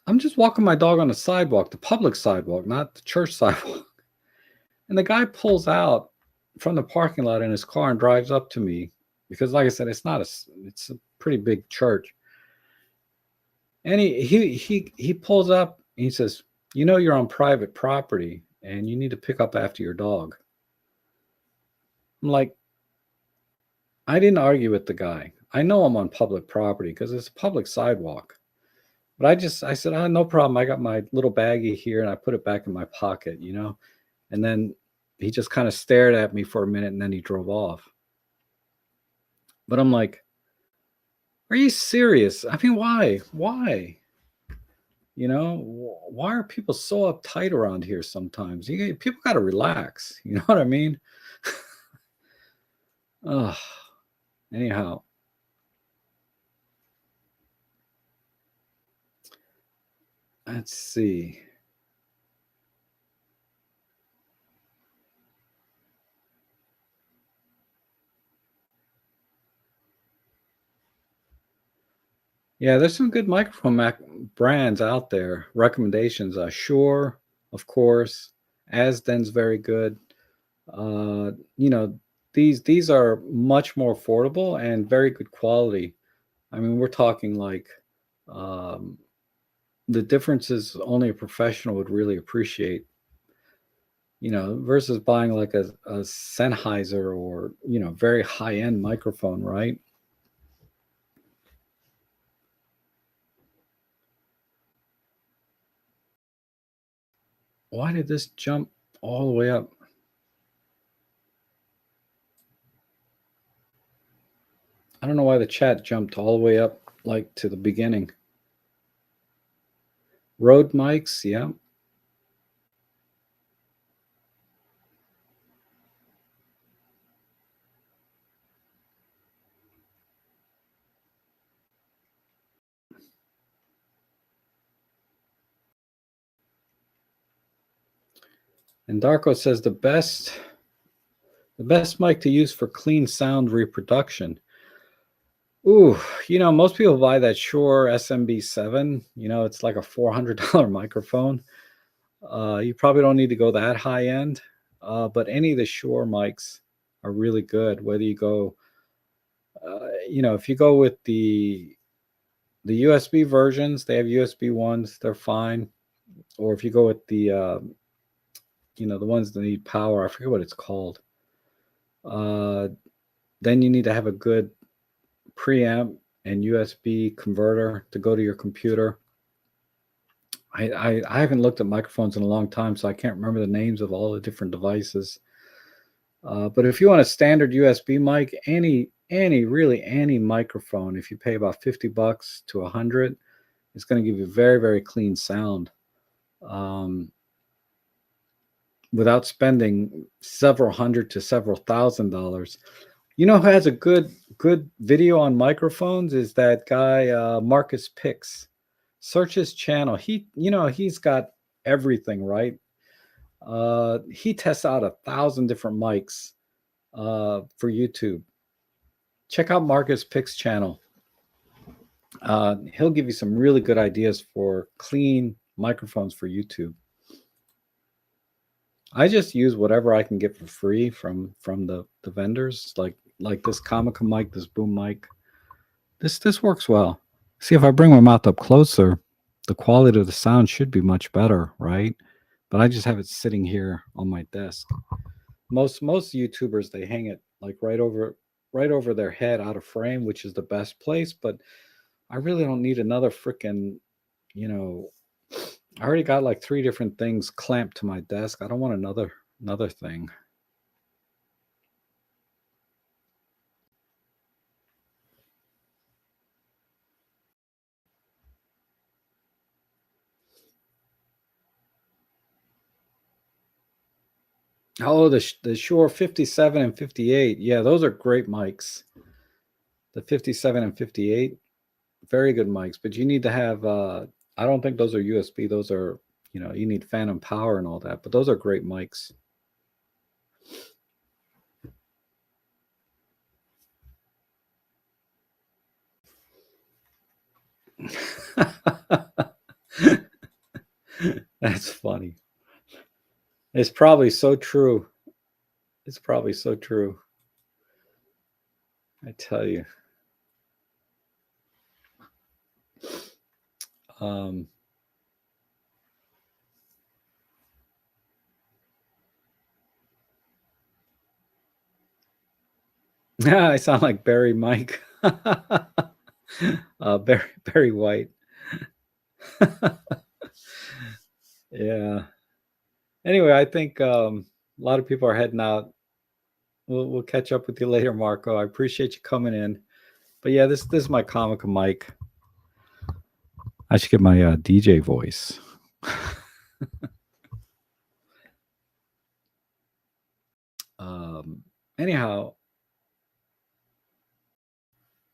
I'm just walking my dog on the sidewalk, the public sidewalk, not the church sidewalk. And the guy pulls out from the parking lot in his car and drives up to me because, like I said, it's a pretty big church. And he pulls up and he says, you're on private property and you need to pick up after your dog. I'm like, I didn't argue with the guy. I know I'm on public property because it's a public sidewalk. But I said, oh, no problem. I got my little baggie here and I put it back in my pocket, And then he just kind of stared at me for a minute and then he drove off. But I'm like, are you serious? I mean, why? Why? Why are people so uptight around here sometimes? People got to relax. You know what I mean? Ugh. Anyhow, let's see. Yeah, there's some good microphone brands out there. Recommendations: Shure, of course. Asden's very good. Uh, you know, these are much more affordable and very good quality. I mean, we're talking like um, the differences only a professional would really appreciate. Versus buying like a Sennheiser or very high end microphone, right? Why did this jump all the way up? I don't know why the chat jumped all the way up, like to the beginning. Rode mics, yeah. And Darko says the best mic to use for clean sound reproduction. Ooh, most people buy that Shure SMB7. It's like a $400 microphone. You probably don't need to go that high end, but any of the Shure mics are really good. Whether you go, if you go with the USB versions, they have USB ones, they're fine. Or if you go with the ones that need power, I forget what it's called. Uh, then you need to have a good preamp and USB converter to go to your computer. I haven't looked at microphones in a long time, so I can't remember the names of all the different devices. But if you want a standard USB mic, any microphone, if you pay about $50 to $100, it's going to give you very, very clean sound. Without spending several hundred to several $1,000s. Who has a good video on microphones is that guy Marcus Pix. Search his channel. He's got everything, right? He tests out 1,000 different mics for YouTube. check out Marcus Pick's channel. He'll give you some really good ideas for clean microphones for YouTube. I just use whatever I can get for free from the vendors, like this Comica mic, this boom mic. This works well. See, if I bring my mouth up closer, the quality of the sound should be much better, right? But I just have it sitting here on my desk. Most YouTubers, they hang it like right over their head out of frame, which is the best place, but I really don't need another freaking, you know, I already got like 3 different things clamped to my desk. I don't want another thing. Oh, the Shure 57 and 58. Yeah, those are great mics. The 57 and 58, very good mics, but you need to have I don't think those are USB. Those are, you need phantom power and all that, but those are great mics. That's funny. It's probably so true. It's probably so true. I tell you. Um, I sound like Barry Mike. Barry White. Yeah. Anyway, I think a lot of people are heading out. We'll catch up with you later, Marco. I appreciate you coming in. But yeah, this is my Comica mic. I should get my DJ voice. Anyhow,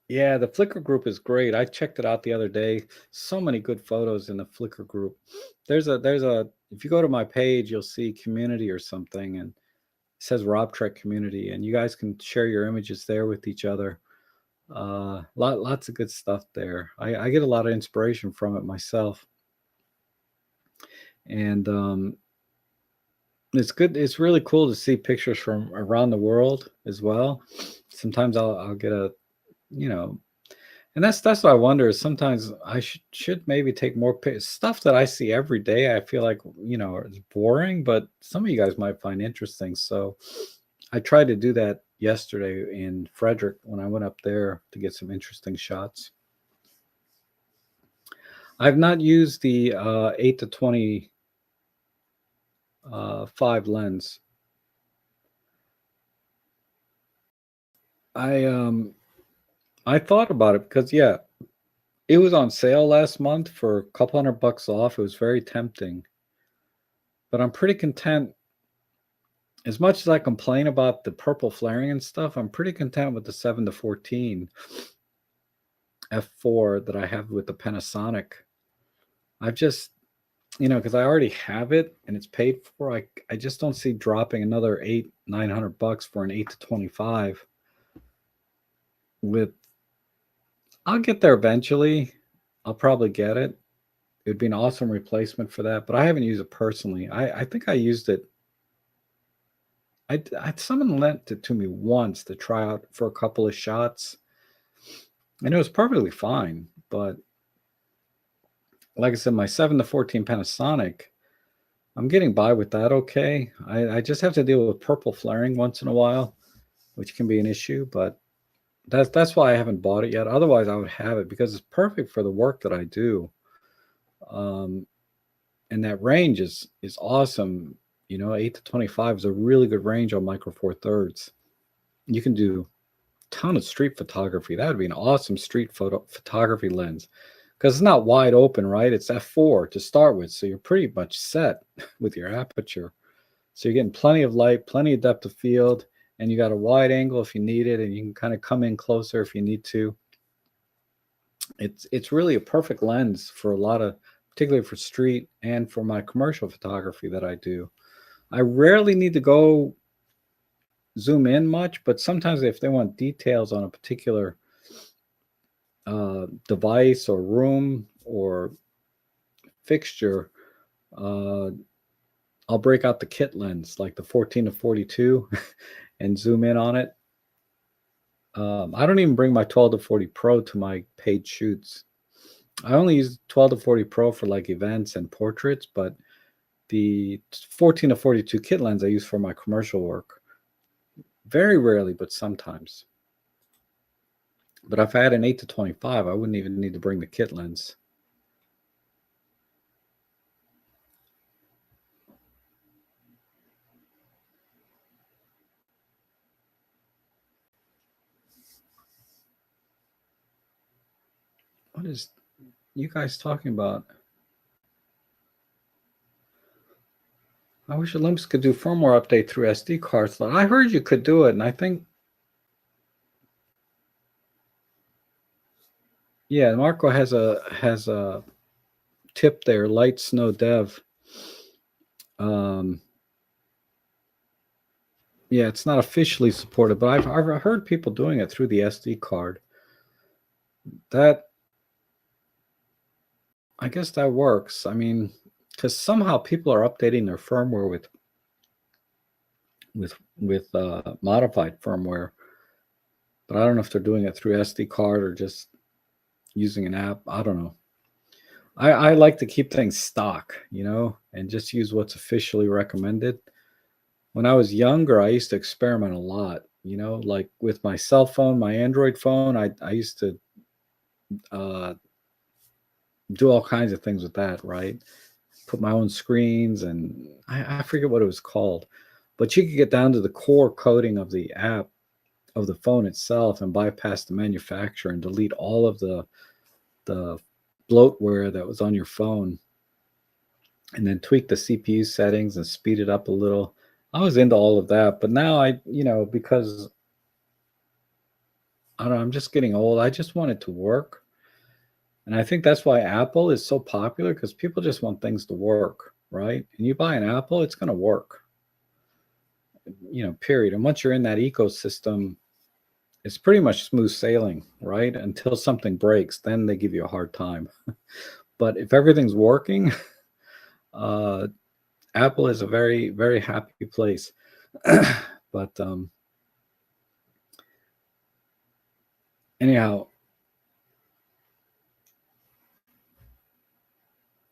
yeah, the Flickr group is great. I checked it out the other day. So many good photos in the Flickr group. There's a if you go to my page, you'll see community or something, and it says Rob Trek community, and you guys can share your images there with each other. Lots of good stuff there. I get a lot of inspiration from it myself, and it's good. It's really cool to see pictures from around the world as well. Sometimes I'll get a, you know, and that's what I wonder is sometimes I should maybe take more stuff that I see every day. I feel like, it's boring, but some of you guys might find interesting. So I tried to do that yesterday in Frederick when I went up there to get some interesting shots. I've not used the 8 to 25 lens. I thought about it because, yeah, it was on sale last month for a couple $100 off. It was very tempting, but I'm pretty content. As much as I complain about the purple flaring and stuff, I'm pretty content with the 7 to 14 f4 that I have with the Panasonic. I've just, because I already have it and it's paid for. I just don't see dropping another $900 for an 8 to 25. With, I'll get there eventually. I'll probably get it. It would be an awesome replacement for that, but I haven't used it personally. I think I used it. Someone lent it to me once to try out for a couple of shots, and it was perfectly fine. But like I said, my 7 to 14 Panasonic, I'm getting by with that okay. I just have to deal with purple flaring once in a while, which can be an issue, but that's why I haven't bought it yet. Otherwise, I would have it because it's perfect for the work that I do. Um, and that range is awesome. 8 to 25 is a really good range on Micro Four Thirds. You can do a ton of street photography. That would be an awesome street photography lens because it's not wide open, right? It's f4 to start with, so you're pretty much set with your aperture. So you're getting plenty of light, plenty of depth of field, and you got a wide angle if you need it, and you can kind of come in closer if you need to. It's really a perfect lens for a lot of, particularly for street and for my commercial photography that I do. I rarely need to go zoom in much, but sometimes if they want details on a particular device or room or fixture, uh, I'll break out the kit lens, like the 14 to 42, and zoom in on it. I don't even bring my 12 to 40 Pro to my paid shoots. I only use 12 to 40 Pro for like events and portraits, but the 14 to 42 kit lens I use for my commercial work. Very rarely, but sometimes. But if I had an 8 to 25, I wouldn't even need to bring the kit lens. What is you guys talking about? I wish Olympus could do firmware update through SD card slot. I heard you could do it, and I think, yeah, Marco has a tip there, Light Snow Dev. Um, yeah, it's not officially supported, but I've heard people doing it through the SD card. That I guess that works. I mean, because somehow people are updating their firmware with modified firmware, but I don't know if they're doing it through SD card or just using an app. I don't know. I like to keep things stock, and just use what's officially recommended. When I was younger, I used to experiment a lot, like with my cell phone, my Android phone. I used to uh, do all kinds of things with that, right? Put my own screens, and I forget what it was called, but you could get down to the core coding of the app of the phone itself and bypass the manufacturer and delete all of the bloatware that was on your phone, and then tweak the CPU settings and speed it up a little. I was into all of that, but now because I don't know, I'm just getting old. I just want it to work. And I think that's why Apple is so popular, because people just want things to work, right? And you buy an Apple, it's going to work, period. And once you're in that ecosystem, it's pretty much smooth sailing, right? Until something breaks, then they give you a hard time. But if everything's working, uh, Apple is a very, very happy place. But anyhow,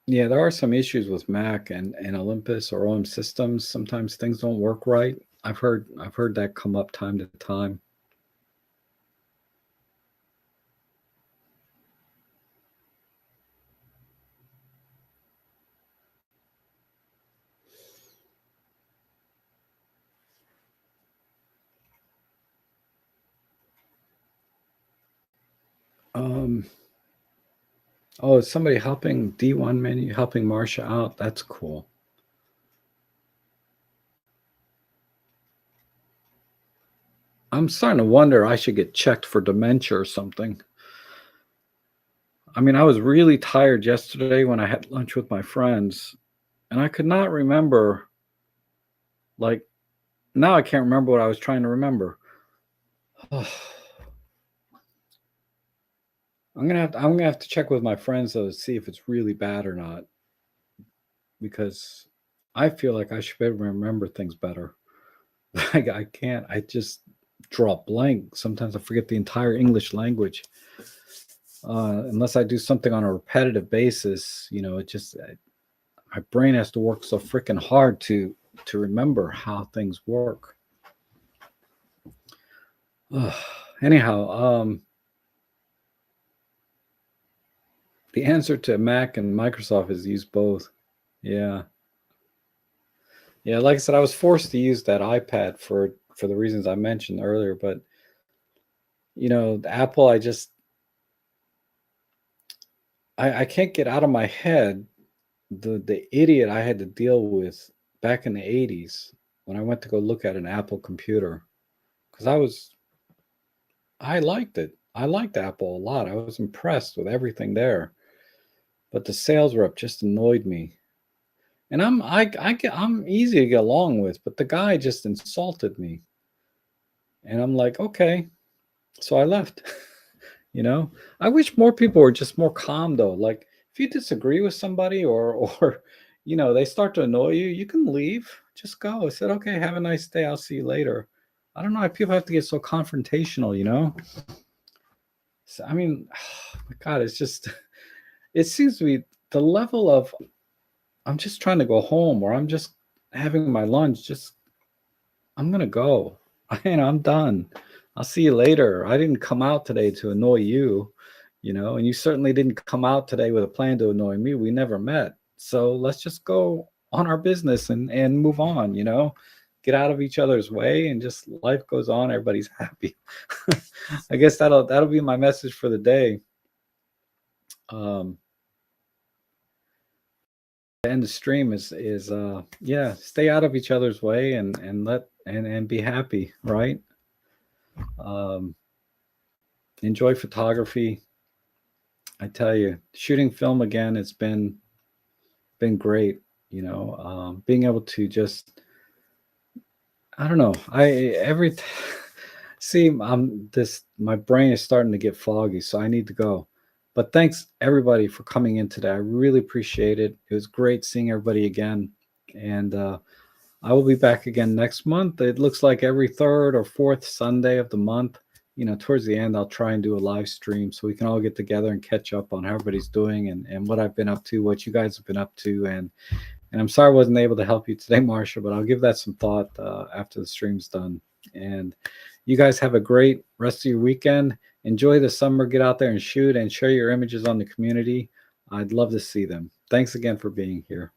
yeah, there are some issues with Mac and Olympus or OM systems. Sometimes things don't work right. I've heard that come up time to time. Um, oh, is somebody helping D1 menu, helping Marsha out? That's cool. I'm starting to wonder I should get checked for dementia or something. I mean, I was really tired yesterday when I had lunch with my friends, and I could not remember, like, now I can't remember what I was trying to remember. I'm gonna have to check with my friends though to see if it's really bad or not, because I feel like I should be able to remember things better. I can't. I just draw a blank. Sometimes I forget the entire English language. Unless I do something on a repetitive basis, it just my brain has to work so freaking hard to remember how things work. Anyhow, the answer to Mac and Microsoft is use both. Yeah. Yeah, like I said, I was forced to use that iPad for the reasons I mentioned earlier, but Apple, I can't get out of my head the idiot I had to deal with back in the 80s when I went to go look at an Apple computer, because I liked it. I liked Apple a lot. I was impressed with everything there, but the sales rep just annoyed me. And I'm easy to get along with, but the guy just insulted me. And I'm like, okay. So I left. You know, I wish more people were just more calm though. Like if you disagree with somebody or they start to annoy you, you can leave. Just go. I said, okay, have a nice day. I'll see you later. I don't know why people have to get so confrontational. So, I mean, my God, it's just it seems to be the level of I'm just trying to go home or I'm just having my lunch. Just I'm gonna go. I'm done. I'll see you later. I didn't come out today to annoy you, and you certainly didn't come out today with a plan to annoy me. We never met. So let's just go on our business and move on. Get out of each other's way and just life goes on. Everybody's happy. I guess that'll be my message for the day. Um, end the stream is yeah, stay out of each other's way and let and be happy, right? Um, enjoy photography. I tell you, shooting film again, it's been great. Being able to just I don't know. See, this my brain is starting to get foggy, so I need to go. But thanks everybody for coming in today. I really appreciate it. It was great seeing everybody again, and I will be back again next month. It looks like every third or fourth Sunday of the month. Towards the end, I'll try and do a live stream so we can all get together and catch up on how everybody's doing and what I've been up to, what you guys have been up to. And I'm sorry I wasn't able to help you today, Marsha, but I'll give that some thought after the stream's done. And you guys have a great rest of your weekend. Enjoy the summer. Get out there and shoot and share your images on the community. I'd love to see them. Thanks again for being here.